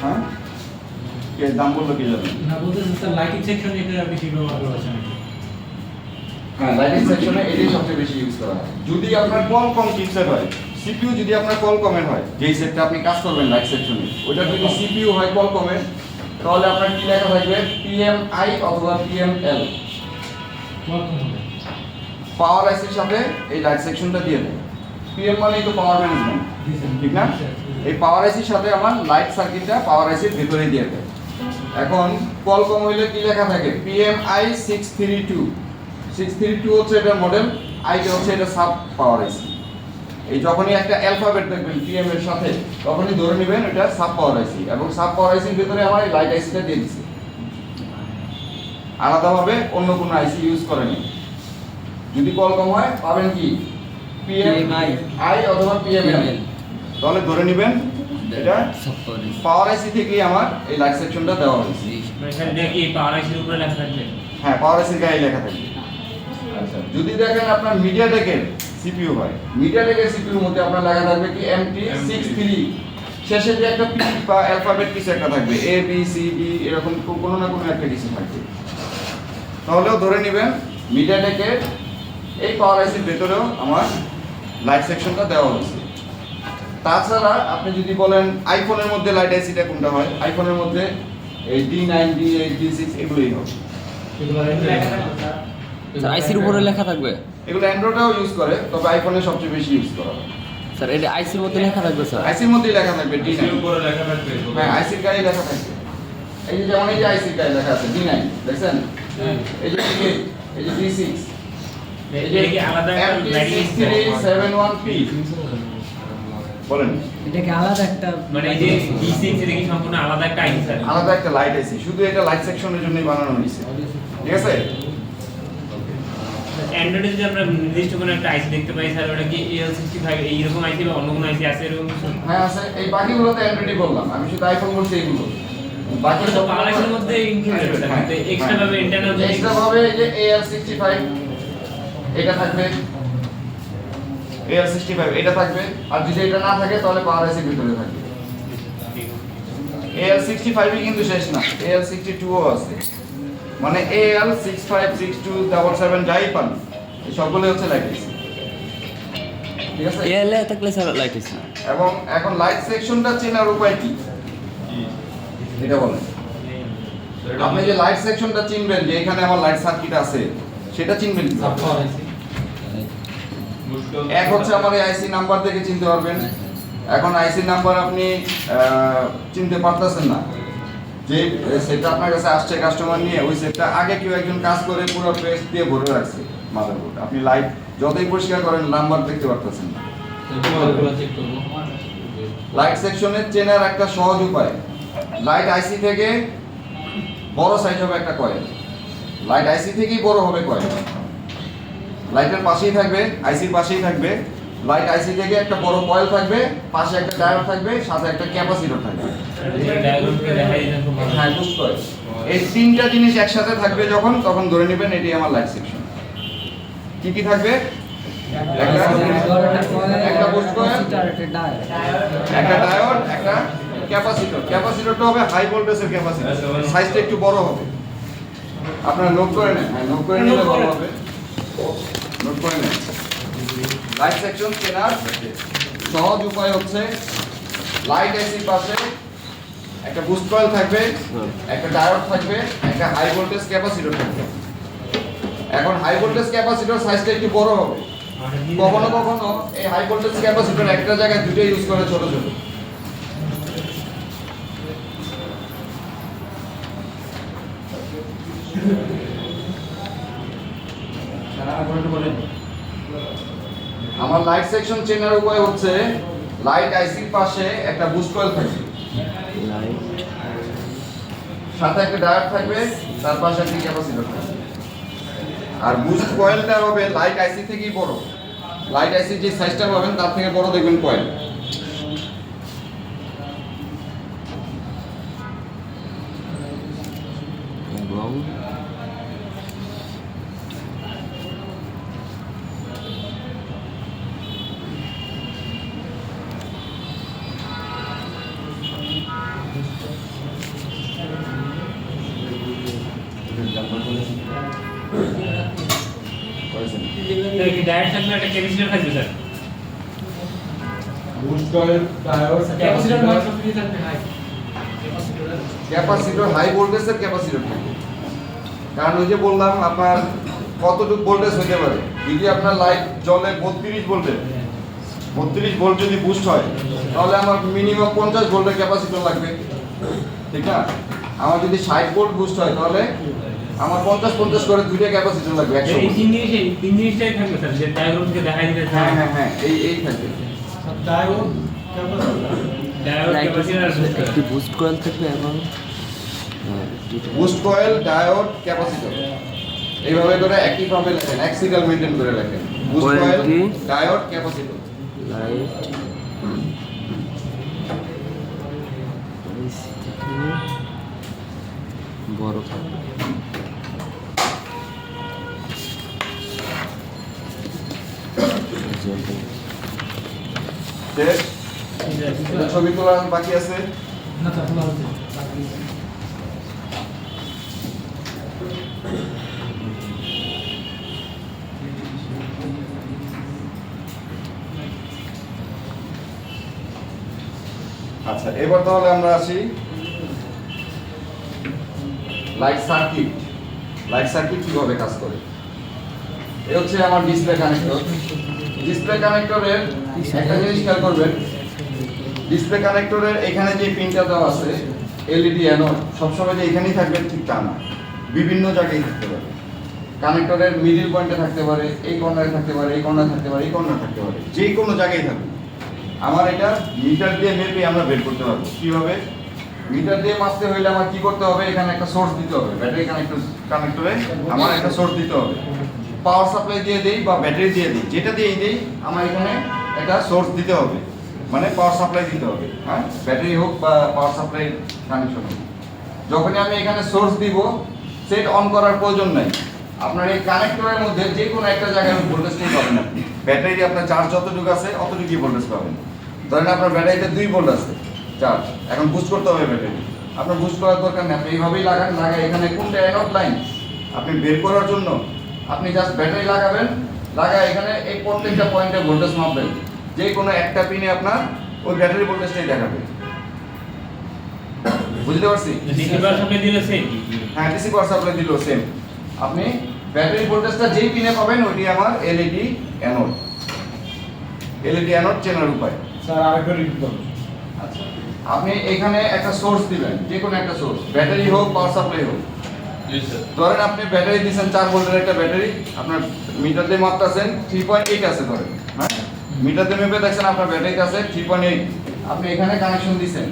হ্যাঁ কে দাম বললো কি জানেন না বলতে স্যার লাইটিং সেকশনে এটা বেশি ব্যবহার করা হচ্ছে নাকি? হ্যাঁ লাইটিং সেকশনে এটাই সবচেয়ে বেশি ইউজ করা হয় যদি আপনার কম চিপসেট হয় সিপিইউ যদি আপনার কমের হয় যেই সেটটা আপনি কাজ করবেন লাইট সেকশনে ওটা যদি সিপিইউ হয় কমের তাহলে আপনার কি লেখা থাকবে PMI অথবা PML পাওয়ার আইসির সাথে এই লাইট সেকশনটা দিয়ে দেয় PM মানে তো পাওয়ার ম্যানেজমেন্ট ঠিক না এই পাওয়ার আইসির সাথে আমার লাইট সার্কিটটা পাওয়ার আইসির ভিতরে দিয়ে দেয় এখন কম হইলে কি লেখা থাকে PMI 632 হচ্ছে এটা মডেল আইটা হচ্ছে এটা সাব পাওয়ার আইসি এই যখনই একটা অ্যালফাবেট দেখবেন PM এর সাথে তখনই ধরে নেবেন এটা সাব পাওয়ার আইসি এবং সাব পাওয়ার আইসির ভিতরে আমার এই লাইট আইসিটা দিয়ে দিচ্ছে আলাদাভাবে অন্য কোনো আইসি ইউজ করেনি যদি কম হয় পাবেন কি PMI অথবা PML তাহলে ধরে নেবেন এটা পাওয়ার আইসি থেকেই আমার এই লাইট সেকশনটা দেওয়া হয়েছে এখানে দেখি পাওয়ার আইসির উপরে লেখা থাকবে হ্যাঁ পাওয়ার আইসির গায়ে লেখা থাকবে আচ্ছা যদি দেখেন আপনার মিডিয়াটেকের সিপিইউ হয় মিডিয়াটেকের সিপিইউর মধ্যে আপনার লেখা থাকবে কি MT63 শেষে যে একটা পি বা অ্যালফাবেট কিছু একটা থাকবে A B C D এরকম কোনো না কোনো একটা কিছু থাকবে তাহলেও ধরে নেবেন মিডিয়াটেকের এই পাওয়ার আইসির ভেতরেও আমার লাইট সেকশনটা দেওয়া হয়েছে তাছাড়া আপনি যদি বলেন আইফোনের মধ্যে লাইট আইসিটা কোনটা হয় আইফোনের মধ্যে এই D9 D8 D6 এগুলোই হয় স্যার আইসির উপরে লেখা থাকবে এগুলো অ্যান্ড্রয়েডেও ইউজ করে তবে আইফোনে সবচেয়ে বেশি ইউজ করা হয় স্যার এটা আইসির মধ্যে লেখা থাকবে স্যার আইসির মধ্যেই লেখা থাকবে D9 উপরে লেখা থাকবে হ্যাঁ আইসির গায়ে লেখা থাকবে এই যে যেমন এই যে আইসির গায়ে লেখা আছে D9 দেখছেন এই যে D8 এই যে D6 এই যে কি আলাদা একটা লাইটিং MT6371P বলেন এটা কি আলাদা একটা মানে এই যে D6 এটা কি সম্পূর্ণ আলাদা একটা আইসি স্যার আলাদা একটা লাইট আইসি শুধু এটা লাইট সেকশনের জন্যই বানানো হয়েছে ঠিক আছে অ্যান্ড্রয়েডে যদি আমরা নির্দিষ্ট কোনো একটা আইসি দেখতে পাই স্যার ওটা কি AL65 এইরকম আইসি বা অন্য কোনো আইসি আছে এরকম কিছু হ্যাঁ আছে এই বাকিগুলো তো অ্যান্ড্রয়েডই বললাম আমি শুধু আইফোন বলছি এইগুলো বাকি তো পাওয়ার আইসির মধ্যে ইনক্লুডেড স্যার কিন্তু এক্সট্রা ভাবে ইন্টারনাল এক্সট্রা ভাবে এই যে AL65 এটা থাকবে AL65 এটা থাকবে আর যদি এটা না থাকে তাহলে পাওয়ার আইসির ভিতরে থাকবে AL65 ই কিন্তু শেষ না AL62 ও আছে মানে AL656277 যাই পান এই সবগুলো হচ্ছে লাইট আইসি ঠিক আছে এলে থাকলে স্যার লাইট আইসি এবং এখন লাইট সেকশনটা চেনার উপায় কি এটা বলেন আপনি যে লাইট সেকশনটা চিনবেন যে এখানে আমার লাইট সার্কিট আছে সেটা চিনবেন কি এক হচ্ছে আমার এই আইসি নাম্বার থেকে চিনতে পারবেন এখন আইসি নাম্বার আপনি চিনতে পারতেছেন না যে সেটটা আপনার কাছে আসছে কাস্টমার নিয়ে ওই সেটটা আগে কেউ একজন কাজ করে পুরো পেজ দিয়ে ভরে রাখছে মাদারবোর্ড আপনি লাইট যতই পরিষ্কার করেন নাম্বার দেখতে পারতেছেন না চেক করব লাইট সেকশনে চেনার একটা সহজ উপায় লাইট আইসি থেকে বড় সাইজ হবে একটা কয়েল লাইট আইসি থেকেই বড় হবে কয়েল লাইটের পাশেই থাকবে আইসির পাশেই থাকবে লাইট আইসি থেকে একটা বড় কয়েল থাকবে পাশে একটা ডায়োড থাকবে সাথে একটা ক্যাপাসিটর থাকবে ডায়াগ্রামটা দেখাই দিন খুব ভালো হ্যাঁ বুস্ট কয়েল এই তিনটা জিনিস একসাথে থাকবে যখন তখন ধরে নেবেন এটি আমার লাইট সেকশন কি কি থাকবে একটা বুস্ট কয়েল একটা ডায়োড একটা ক্যাপাসিটরটা হবে হাই ভোল্টেজের ক্যাপাসিটর সাইজটা একটু বড় হবে আপনারা নোট করে নেন হ্যাঁ নোট করে নিলে ভালো হবে নোট করে নেন লাইট সেকশন চেনার সহজ উপায় হচ্ছে লাইট আইসির পাশে একটা বুস্ট কয়েল থাকবে, একটা ডায়োড থাকবে, একটা হাই ভোল্টেজ ক্যাপাসিটর থাকবে। এখন হাই ভোল্টেজ ক্যাপাসিটর সাইজটা একটু বড় হবে। কখনো কখনো এই হাই ভোল্টেজ ক্যাপাসিটর একটা জায়গায় দুটো ইউজ করে ছোট ছোট। আমার লাইট সেকশন চেনার উপায় হচ্ছে লাইট আইসির পাশে একটা বুস্ট কয়েল থাকবে, সাথে একটা ডায়োড থাকবে, তার পাশে একটা ক্যাপাসিটর থাকবে। আর বুস্ট কয়েলটা হবে লাইট আইসি থেকেই বড়। লাইট আইসি যে সাইজটা পাবেন তার থেকে বড় দেখবেন কয়েল। এবং ডায়েট থাকবে একটা ক্যাপাসিটর থাকবে sir boost coil diode capacitor মাত্র ফ্রি থাকবে হাই ক্যাপাসিটর হাই ভোল্টেজের ক্যাপাসিটর থাকবে। কারণ ওই যে বললাম আপনার কতটুকু ভোল্টেজ হতে পারে। যদি আপনার লাইট জ্বলে 32 ভোল্টের, 32 ভোল্ট যদি বুস্ট হয় তাহলে আমার মিনিমাম 50 ভোল্টের ক্যাপাসিটর লাগবে, ঠিক না? আমার যদি 60 ভোল্ট বুস্ট হয় তাহলে আমার 50 করে দুইটা ক্যাপাসিটর লাগবে 100 এই তিন জিনিসটাই থাকবে স্যার যে ডায়াগ্রাম থেকে দেখাই দিলে হ্যাঁ হ্যাঁ হ্যাঁ এই থাকবে। ডায়োড ক্যাপাসিটর ডায়োড ক্যাপাসিটর আর বুস্টার একটি বুস্ট কয়েল থাকবে এবং বুস্ট কয়েল ডায়োড ক্যাপাসিটর এইভাবে করে একই ভাবে লেখেন, এক সিরিয়াল মেইনটেইন করে লেখেন। বুস্ট Coil কয়েল কি? Diode capacitor. লাইট আইসি থেকে বড় থাকবে। শেষ? এটা ছবি তোলা বাকি আছে। না তা খোলা হচ্ছে বাকি আচ্ছা, এবার তাহলে আমরা আসি লাইট সার্কিট। লাইট সার্কিট কিভাবে কাজ করে? এই হচ্ছে আমার ডিসপ্লে কানেক্টর। ডিসপ্লে কানেক্টরের একটা জিনিস খেয়াল করবেন, ডিসপ্লে কানেক্টরের এখানে যে পিনটা দেওয়া আছে এলইডি অ্যানোড সবসময় যে এখানেই থাকবে ঠিক তা না, বিভিন্ন জায়গায় থাকতে পারে। কানেক্টরের মিডল পয়েন্টে থাকতে পারে, এই কর্নারে থাকতে পারে, এই কর্নারে থাকতে পারে, এই কর্নারে থাকতে পারে, যে কোনো জায়গায় থাকবে। আমার এটা মিটার দিয়ে মেপে আমরা বের করতে পারবো। কিভাবে? মিটার দিয়ে মাপতে হইলে আমার কি করতে হবে? এখানে একটা সোর্স দিতে হবে। ব্যাটারি কানেক্টরে আমার একটা সোর্স দিতে হবে। পাওয়ার সাপ্লাই দিয়ে দেই বা ব্যাটারি দিয়ে দিই, যেটা দিয়েই দেই আমার এখানে একটা সোর্স দিতে হবে, মানে পাওয়ার সাপ্লাই দিতে হবে। হ্যাঁ, ব্যাটারি হোক বা পাওয়ার সাপ্লাই কানেকশন হোক। যখনই আমি এখানে সোর্স দিব, সেট অন করার প্রয়োজন নাই। আপনার এই কানেক্টরের মধ্যে যে কোনো একটা জায়গায় ভোল্টেজটাই পাবেন আপনি। ব্যাটারি আপনার চার্জ যতটুকু আছে অতটুকুই ভোল্টেজ পাবেন। ধরেন আপনার ব্যাটারিতে 2 ভোল্ট আছে চার্জ, এখন বুস্ট করতে হবে ব্যাটারি। আপনার বুস্ট করার দরকার নেই, আপনি এইভাবেই লাগান। লাগাই এখানে কোনটা অ্যানোড লাইন আপনি বের করার জন্য আপনি জাস্ট ব্যাটারি লাগাবেন, লাগায় এখানে এই প্রত্যেকটা পয়েন্টে ভোল্টেজ মাপবেন। যে কোনো একটা পিনে আপনার ওই ব্যাটারি ভোল্টেজটাই দেখাবে। বুঝতে পারছি? ডিসি পাওয়ার সাপ্লাই দিলে সেম। হ্যাঁ, ডিসি পাওয়ার সাপ্লাই দিলেও সেম। আপনি ব্যাটারি ভোল্টেজটা যেই পিনে পাবেন ওইটি আমার এলইডি অ্যানোড। এলইডি অ্যানোড চেনার উপায়। স্যার আরেকবার রিপিট করুন। আচ্ছা, আপনি এখানে একটা সোর্স দিবেন, যে কোনো একটা সোর্স, ব্যাটারি হোক পাওয়ার সাপ্লাই হোক। ধরেন আপনি ব্যাটারি দিয়েছেন 4 ভোল্টের একটা ব্যাটারি, আপনার মিটার দিয়ে মাপতেছেন 3.8 আছে ধরেন। হ্যাঁ, মিটার দিয়ে মেপে দেখছেন আপনার ব্যাটারিতে আছে 3.8। আপনি এখানে কানেকশন দিয়েছেন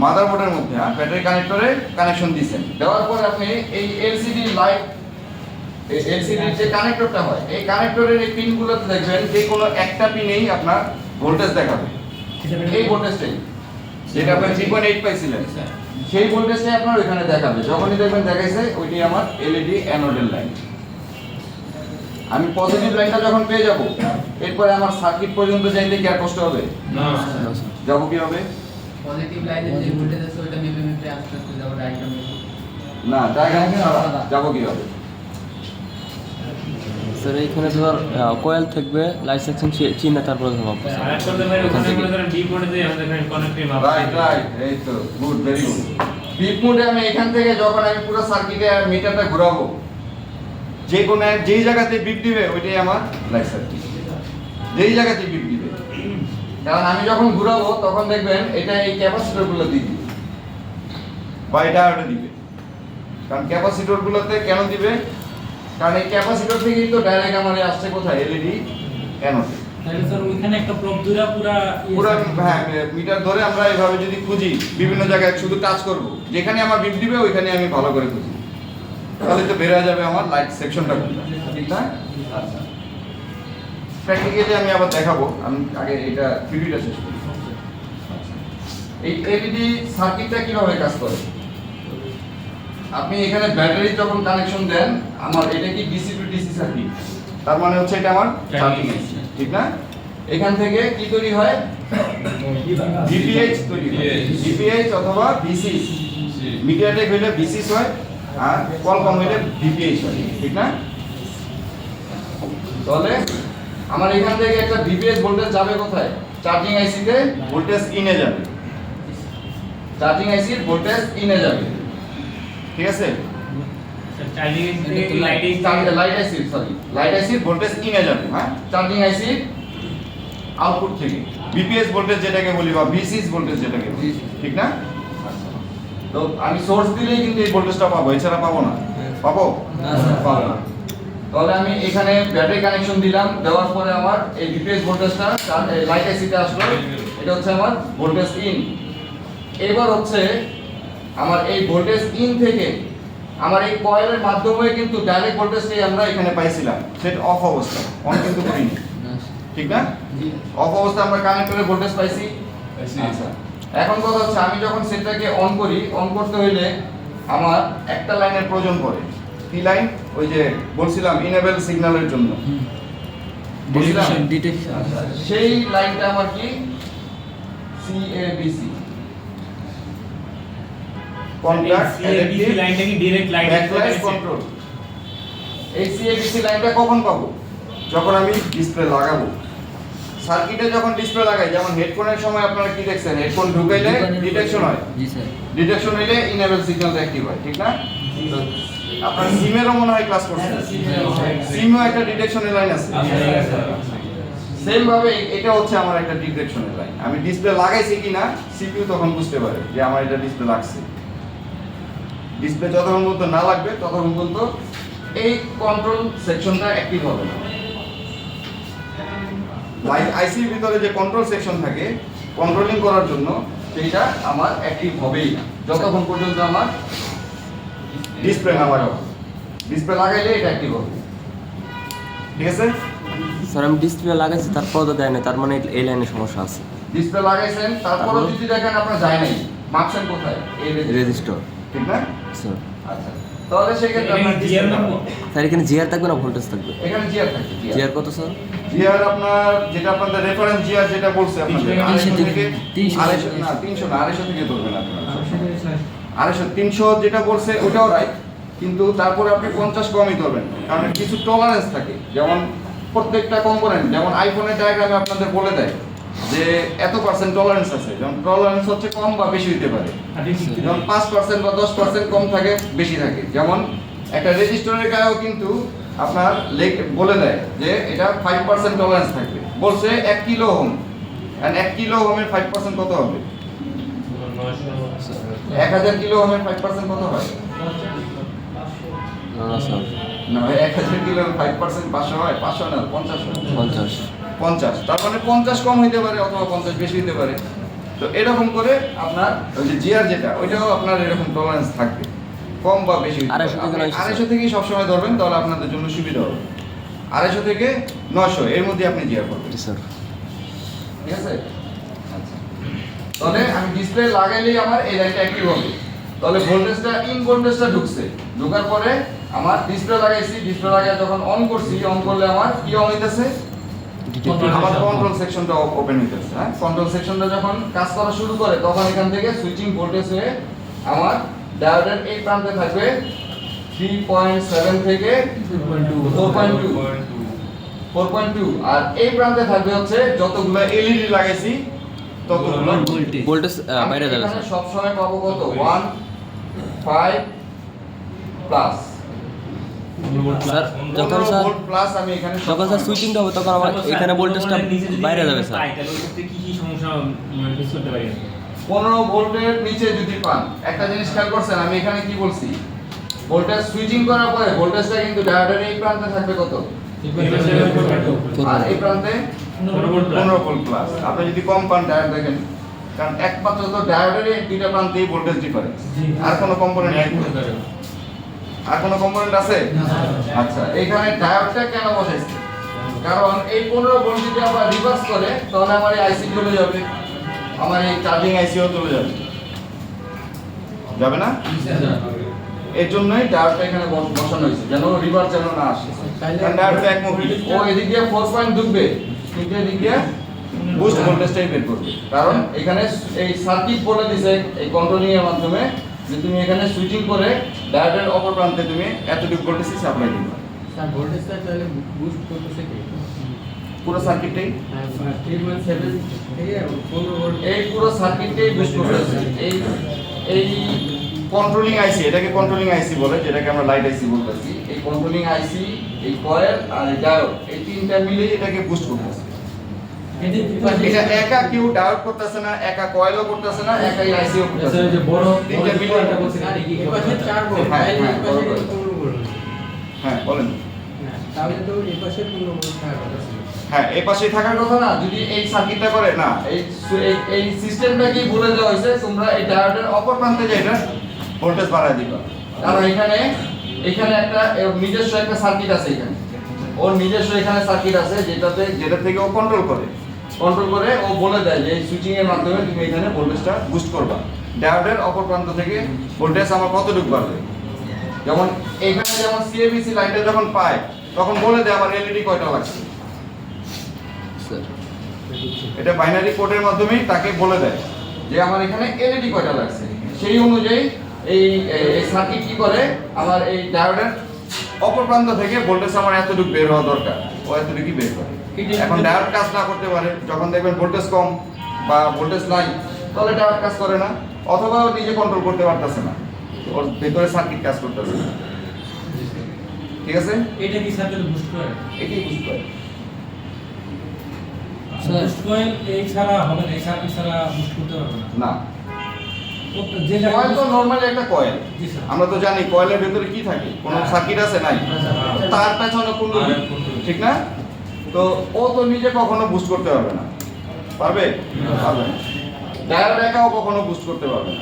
মাদারবোর্ডের মধ্যে, হ্যাঁ, ব্যাটারি কানেক্টরে কানেকশন দিয়েছেন। দেওয়ার পর আপনি এই এলসিডি লাইট, এই এলসিডির যে কানেক্টরটা হয়, এই কানেক্টরের এই পিনগুলোতে দেখবেন যে কোনো একটা পিনেই আপনার ভোল্টেজ দেখাবে। এই ভোল্টেজটাই যেটা আপনি 3.8 পাইছিলেন, সেই ভোল্টেজটাই আপনার ওইখানে দেখাবে। যখনই দেখবেন দেখাইছে ওইটি আমার এলইডি অ্যানোডের লাইন। আমি পজিটিভ লাইনটা যখন পেয়ে যাব, এরপরে আমার সার্কিট পর্যন্ত যাইতে কি আর কষ্ট হবে? না যাব কি হবে? পজিটিভ লাইনের যে ভোল্টেজ আছে ওটা মেপে মেপে আস্তে আস্তে যাবো ডায়াগ্রামে। না, ডায়াগ্রাম ছাড়া যাব কি হবে? স্যার এইখানে ধর কয়েল থাকবে, লাইট সেকশন চিহ্ন, তারপরে ধর মাপবো স্যার। আর করতে পারি ওখানে মনে করেন ডি বোর্ডে দিয়ে আমাদের এখানে কানেক্টর মাপ রাইট রাইট, এই তো গুড, ভেরি গুড। বিপ মোডে আমি এখান থেকে যখন আমি পুরো সার্কিটে মিটারটা ঘোরাবো, যে কোনো যেই জায়গাতে বিপ দিবে ওইটাই আমার লাইট সার্কিট, যেই জায়গাতে বিপ দিবে। কারণ আমি যখন ঘোরাবো তখন দেখবেন এটা এই ক্যাপাসিটরগুলো দিয়ে দিবে বা এটা ওটা দিবে। কারণ ক্যাপাসিটরগুলোতে কেন দিবে? কারণ এই ক্যাপাসিটর থেকেই তো ডাইরেক্ট আমার আসছে কোথায়, এলইডি অ্যানোডে। তাহলে স্যার ওইখানে একটা প্রব দুরা পুরা পুরো হ্যাঁ মিটার ধরে আমরা এইভাবে যদি খুঁজি, বিভিন্ন জায়গায় শুধু টাচ করব, যেখানে আমার বিপ দিবে ওইখানে আমি ভালো করে খুঁজি, তাহলে তো বের হয়ে যাবে আমার লাইট সেকশনটা কোনটা, ঠিক না? আচ্ছা, প্র্যাকটিক্যালি আমি আবার দেখাবো। আমি আগে এটা থিওরিটা শেষ করি। এই এলইডি সার্কিটটা কিভাবে কাজ করে? আপনি এখানে ব্যাটারি যখন কানেকশন দেন, আমার এটা কি ডিসি টু ডিসি সার্কিট, তার মানে হচ্ছে এটা আমার চার্জিং এসি, ঠিক না? এখান থেকে কি তৈরি হয়? ভিপিএইচ তৈরি হয়, ভিপিএইচ অথবা ভিসিস। মিডিয়াটেক হইলে ভিসিস হয় আর কোয়ালকম হইলে ভিপিএইচ হয়, ঠিক না? তাহলে আমার এখান থেকে একটা ভিপিএইচ ভোল্টেজ যাবে কোথায়? চার্জিং আইসিতে ভোল্টেজ ইনে যাবে, চার্জিং আইসির ভোল্টেজ ইনে যাবে, ঠিক আছে? চার্জিং থেকে লাইটিং লাইট আইসি, সরি, লাইট আইসির ভোল্টেজ ইনে যাবে, হ্যাঁ, চার্জিং আইসি আউটপুট থেকে বিপিএস ভোল্টেজ যেটাকে বলি বা ভিসিস ভোল্টেজ যেটাকে বলি, ঠিক না? তো আমি সোর্স দিলেই কিন্তু এই ভোল্টেজটা পাবো, এছাড়া পাবো না। পাবো? পাবো না। তাহলে আমি এখানে ব্যাটারি কানেকশন দিলাম, দেওয়ার পরে আমার এই বিপিএস ভোল্টেজটা লাইট আইসিতে আসলো, এটা হচ্ছে আমার ভোল্টেজ ইন। এবার হচ্ছে আমার এই ভোল্টেজ ইন থেকে আমার এই কয়েলের মাধ্যমে কিন্তু ডাইরেক্ট ভোল্টেজটাই আমরা এখানে পাইছিলাম, সেটা অফ অবস্থা, অন কিন্তু করিনি, ঠিক না? অফ অবস্থা আমরা কানেক্টরে ভোল্টেজ পাইছি। আচ্ছা, এখন কথা হচ্ছে আমি যখন সেটটাকে অন করি, অন করতে হইলে আমার একটা লাইনের প্রয়োজন পড়ে। কি লাইন? ওই যে বলছিলাম ইনেবল সিগন্যালের জন্য বলছিলাম। ডিটেকশন। আচ্ছা, সেই লাইনটা আমার কি? সিএবিসি, কন্ট্যাক্ট সিএবিসি লাইনটা কি ডাইরেক্ট লাইট ব্যাকলাইট কন্ট্রোল। এই সিএবিসি লাইনটা কখন পাবো? যখন আমি ডিসপ্লে লাগাবো। সার্কিটে যখন ডিসপ্লে লাগাই, যেমন হেডফোনের সময় আপনারা কি দেখছেন, হেডফোন ঢুকাইলে ডিটেকশন হয়, জি স্যার। ডিটেকশন হইলে ইনেবল সিগন্যালটা অ্যাক্টিভ হয়, ঠিক না? তো আপনার সিমেরও মনে হয় ক্লাস করছেন, সিমও একটা ডিটেকশনের লাইন আছে। সেম ভাবে এটা হচ্ছে আমার একটা ডিটেকশনের লাইন। আমি ডিসপ্লে লাগাইছি কিনা সিপিইউ তখন বুঝতে পারে যে আমার এটা ডিসপ্লে লাগছে। ডিসপ্লে যতক্ষণ পর্যন্ত না লাগবে ততক্ষণ পর্যন্ত এই কন্ট্রোল সেকশনটা অ্যাক্টিভ হবে না। লাইট আইসির ভিতরে যে কন্ট্রোল সেকশন থাকে কন্ট্রোলিং করার জন্য, সেইটা আমার অ্যাক্টিভ হবেই না যতক্ষণ পর্যন্ত আমার ডিসপ্লে না লাগাবো। ডিসপ্লে লাগাইলে এটা অ্যাক্টিভ হবে, ঠিক আছে? স্যার আমি ডিসপ্লে লাগাইছি, তারপর তো দেয় না, তার মানে এই লাইনে সমস্যা আছে। ডিসপ্লে লাগাইছেন, তারপরে যদি দেখেন আপনার যায় নাই, মাপছেন কোথায়? এই রেজিস্টার। ঠিক না? স্যার আচ্ছা, তাহলে সেক্ষেত্রে আপনার জিআর নাম্বার স্যার এখানে জিআর থাকবে না ভোল্টেজ থাকবে? এখানে জিআর থাকে। জিআর কত স্যার? জিআর আপনার যেটা আপনাদের রেফারেন্স জিআর যেটা বলছে আপনাদের 300 250 থেকে 300 250 না 300 না 250 থেকে ধরবেন আপনারা 250 300 যেটা বলছে ওটাও রাইট, কিন্তু তারপরে আপনি 50 কমই ধরবেন, কারণ কিছু টলারেন্স থাকে। যেমন প্রত্যেকটা কম্পোনেন্ট, যেমন আইফোনের ডায়াগ্রামে আপনাদের বলে দেয় যে এত পার্সেন্ট টলারেন্স আছে, যেমন টলারেন্স হচ্ছে কম বা বেশি হতে পারে। যেমন 5% বা 10% কম থাকে, বেশি থাকে। যেমন একটা রেজিস্টরের গায়েও কিন্তু আপনার বলে দেয় যে এটা 5% টলারেন্স থাকবে। বলছে 1 কিলো ওহম, এন্ড 1 কিলো ওহমের 5% কত হবে? 1000 কিলো ওহমের 5% কত হয়? না না স্যার, না, 1000 কিলো 5% 500 হয়? 500 না, 50 হয়। 50। 50, তার মানে 50 কম হইতে পারে অথবা 50 বেশি হইতে পারে। তো এরকম করে আপনার ওই যে জিআর যেটা, ওইটাও আপনার এরকম টলারেন্স থাকবে, কম বা বেশি হইতে পারে। 250 থেকে 900 250 থেকেই সবসময় ধরবেন, তাহলে আপনাদের জন্য সুবিধা হবে। 250 থেকে 900 এর মধ্যে আপনি জিআর করবেন, জি স্যার। ঠিক আছে? আচ্ছা, তাহলে আমি ডিসপ্লে লাগাইলেই আমার এই লাইনটা অ্যাক্টিভ হবে। তাহলে ভোল্টেজটা ইন ভোল্টেজটা ঢুকছে, ঢোকার পরে আমার ডিসপ্লে লাগাইছি, ডিসপ্লে লাগাই যখন অন করছি, অন করলে আমার কি অন হইতেছে? আমার কন্ট্রোল সেকশনটা ওপেন হইতেছে। হ্যাঁ, কন্ট্রোল সেকশনটা যখন কাজ করা শুরু করে তখন এখান থেকে সুইচিং ভোল্টেজ হয়ে আমার ডায়োডের এই প্রান্তে থাকবে 3.7 থেকে 4.2 আর এই প্রান্তে থাকবে হচ্ছে যতগুলো এলইডি লাগাইছি ততগুলো ভোল্টেজ বাইরে যাবে এখানে স্যার। সব সময় পাবো কত 1 5 প্লাস স্যার যখন স্যার প্লাস আমি এখানে যখন স্যার সুইচিংটা হবে তখন আমার এখানে ভোল্টেজটা বাইরে যাবে স্যার। পাই তাহলে ওই ক্ষেত্রে কি কি সমস্যা ফেস করতে পারি? 15 ভোল্টের নিচে যদি পান, একটা জিনিস খেয়াল করছেন আমি এখানে কি বলছি, ভোল্টেজ সুইচিং করার পরে ভোল্টেজটা কিন্তু ডায়োডের এই প্রান্তে থাকবে কত, আর এই প্রান্তে 15 ভোল্ট প্লাস। আপনি যদি কম পান ডায়োড দেখেন, কারণ একমাত্র তো ডায়োডের এই দুইটা প্রান্তেই ভোল্টেজ ডিফারেন্স, আর কোনো কম্পোনেন্ট নাই। আর কোনো কম্পোনেন্ট আছে? আচ্ছা, এখানে ডায়োডটা কেন বসাইছে, কারণ এই 15 ভোল্ট যদি আবার রিভার্স করে তাহলে আমার এই আইসি চলে যাবে, আমার এই চার্জিং আইসিও চলে যাবে, যাবে না? এর জন্যই ডায়োডটা এখানে বসানো হয়েছে, যেন রিভার্স যেন না আসে। কারণ ডায়োডটা একমুখী, ও এদিক দিয়ে 4 পয়েন্ট ঢুকবে, কিন্তু এদিক দিয়ে বুস্ট ভোল্টেজটাই বের করবে। কারণ এখানে এই সার্কিট বলে দিছে এই কন্ট্রোলিং এর মাধ্যমে যে তুমি এখানে সুইচিং করে ডায়োডের অপর প্রান্তে তুমি এতটুকু ভোল্টেজ সাপ্লাই দিবে। স্যার ভোল্টেজটা তাহলে বুস্ট করতেছে কি? পুরো সার্কিটটাই, 3.7 থেকে 15 ভোল্ট। এই পুরো সার্কিটটাই বুস্ট করতেছে। এই কন্ট্রোলিং আইসি, এটাকে কন্ট্রোলিং আইসি বলে, যেটাকে আমরা লাইট আইসি বলতেছি। এই কন্ট্রোলিং আইসি, এই কয়েল আর এই ডায়োড, এই তিনটা মিলে এটাকে বুস্ট করতেছে। এটা একা কেউ ডায়োড করতেছে না, একা কয়েলও করতেছে না, একা এই আইসিও করতেছে না। তিনটা মিলে এটা করছে। আর এই পাশে 4 ভোল্ট, হ্যাঁ, তাহলে হ্যাঁ, এই পাশে বড় 15 ভোল্ট। হ্যাঁ বলেন। তাহলে তো এই পাশে 15 ভোল্ট থাকার কথা ছিল। হ্যাঁ, এই পাশে থাকার কথা না, যদি এই সার্কিটটা করে না, এই সিস্টেমটাকেই বলে দেওয়া হয়েছে তোমরা এই ডায়োডের অপর প্রান্তে যে এটা ভোল্টেজ বাড়ায় দিবা। কারণ এখানে একটা নিজস্ব একটা সার্কিট আছে, এখানে ওর নিজস্ব এখানে সার্কিট আছে যেটা থেকে ও কন্ট্রোল করে ও বলে দেয় যে এই সুইচিং এর মাধ্যমে তুমি এখানে ভোল্টেজটা বুস্ট করবা। ডায়োডের অপর প্রান্ত থেকে ভোল্টেজ আমার কতটুকু বাড়বে, যেমন এখানে যেমন সিএবিসি লাইনটা যখন পায় তখন বলে দেয় আমার এলইডি কয়টা লাগছে। এটা বাইনারি কোডের মাধ্যমেই তাকে বলে দেয় যে আমার এখানে এলইডি কয়টা লাগছে। সেই অনুযায়ী এই সার্কিট কি করে, আমার এই ডায়োডের অপর প্রান্ত থেকে ভোল্টেজ আমার এতটুকু বের হওয়া দরকার, ও এতটুকুই বের করে। এখন ডায়োড কাজ না করতে পারে, যখন দেখবেন ভোল্টেজ কম বা ভোল্টেজ নাই তাহলে ডায়োড কাজ করে না, অথবা ও নিজে কন্ট্রোল করতে পারতেছে না, ওর ভেতরে সার্কিট কাজ করতেছে না। ঠিক আছে, এটা কি সার্কিট বুস্ট করে? এটাই বুঝতে পারে। বুস্ট কয়েল এই ছাড়া হবে না, এই সার্কিট ছাড়া বুস্ট করতে পারবে না। না, তো যে কয়েল তো নরমালি একটা কয়েল, জি স্যার। আমরা তো জানি কয়েলের ভেতরে কি থাকে, কোনো সার্কিট আছে নাই, তার পেছনে কুণ্ডলী, ঠিক না? তো ও তো নিজে কখনো বুস্ট করতে পারবে না, পারবে? পারবে না। ডায়োড একাও কখনো বুস্ট করতে পারবে না,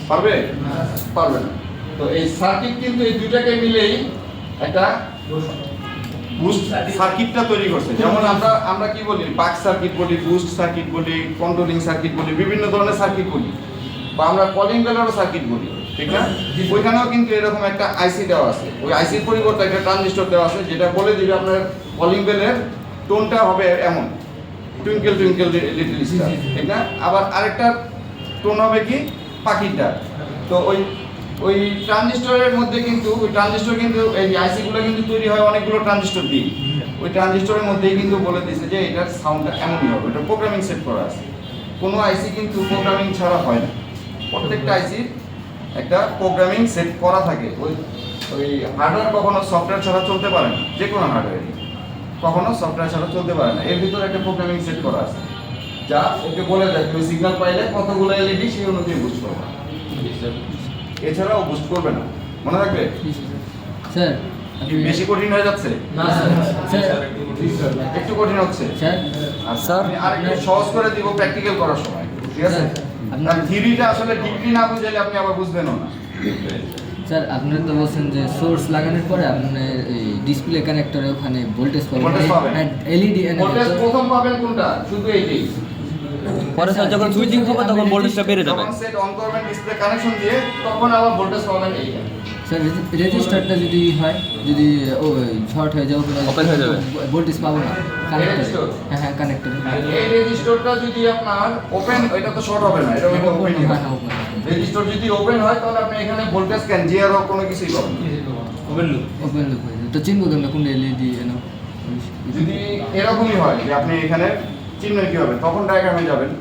পারবে? পারবে না। তো এই সার্কিট কিন্তু এই দুইটাকে মিলেই একটা বুস্ট সার্কিটটা তৈরি করছে। যেমন আমরা কি বলি, বাক সার্কিট বলি, বুস্ট সার্কিট বলি, কন্ট্রোলিং সার্কিট বলি, বিভিন্ন ধরনের সার্কিট বলি, বা আমরা কলিং বেলেরও সার্কিট বলি, ঠিক না? ওইখানেও কিন্তু এরকম একটা আইসি দেওয়া আছে, ওই আইসির পরিবর্তে একটা ট্রানজিস্টর দেওয়া আছে যেটা বলে দিবে আপনার কলিং বেলের টোনটা হবে এমন, টুইঙ্কেল টুইঙ্কেল লিটল স্টার, ঠিক না? আবার আরেকটা টোন হবে কি, পাখিটা। তো ওই ট্রানজিস্টরের মধ্যে কিন্তু ওই ট্রানজিস্টর কিন্তু এই আইসিগুলো কিন্তু তৈরি হয় অনেকগুলো ট্রানজিস্টর দিয়ে, ওই ট্রানজিস্টরের মধ্যেই কিন্তু বলে দিয়েছে যে এটার সাউন্ডটা এমনই হবে, এটা প্রোগ্রামিং সেট করা আছে। কোনো আইসি কিন্তু প্রোগ্রামিং ছাড়া হয় না, প্রত্যেকটা আইসির একটা প্রোগ্রামিং সেট করা থাকে। ওই হার্ডওয়্যার কখনো সফটওয়্যার ছাড়া চলতে পারে না, যে কোনো হার্ডওয়্যারই কখনো সফটওয়্যার ছাড়া চলতে পারে না। এর ভিতরে একটা প্রোগ্রামিং সেট করা আছে যা ওকে বলে দেয় তুমি সিগন্যাল পাইলে কতগুলো এলইডি সেই অনুযায়ী বুস্ট করবে, এছাড়াও বুস্ট করবে না, মনে রাখবে। স্যার কি বেশি কঠিন হয়ে যাচ্ছে? না স্যার একটু কঠিন হচ্ছে স্যার আচ্ছা, আমি আরেকটু সহজ করে দিব প্র্যাকটিক্যাল করার সময়, ঠিক আছে? আর থিওরিটা আসলে ডিগ্রি না বুঝলে আপনি আবার বুঝবেনও না। স্যার আপনারা তো বলছেন যে সোর্স লাগানোর পরে আপনার এই ডিসপ্লে কানেক্টরে ওখানে ভোল্টেজ Voltage পাবেন। এলইডি ভোল্টেজ প্রথম পাবেন কোনটা, শুধু এইটাই। পরে স্যার যখন সুইচিং হবে তখন ভোল্টেজটা বেড়ে যাবে। যখন সেট অন করবেন ডিসপ্লে কানেকশন দিয়ে তখন আবার ভোল্টেজ পাবেন এইটা। স্যার রেজিস্টারটা যদি হয়, যদি ও শর্ট হয়ে যায় Open হয়ে যাবে। ভোল্টেজ পাবো না কানেক্টরে। Resistor? হ্যাঁ হ্যাঁ কানেক্টরে। এই রেজিস্টরটা যদি আপনার ওপেন, এটা তো শর্ট হবে না, এটা ওপেন হ্যাঁ হয়। হ্যাঁ ওপেন। রেজিস্টর যদি ওপেন হয় তাহলে আপনি এখানে ভোল্টেজ ক্যান জিআর কোনো কিছুই পাবেন না। ওপেন লুপ ওপেন লুপ হয়ে যাবে, তো চিনবো কেমন কোন এলইডি এনো? যদি এরকমই হয় যে আপনি এখানে চিহ্ন কি হবে, তখন ডায়াগ্রামে যাবেন,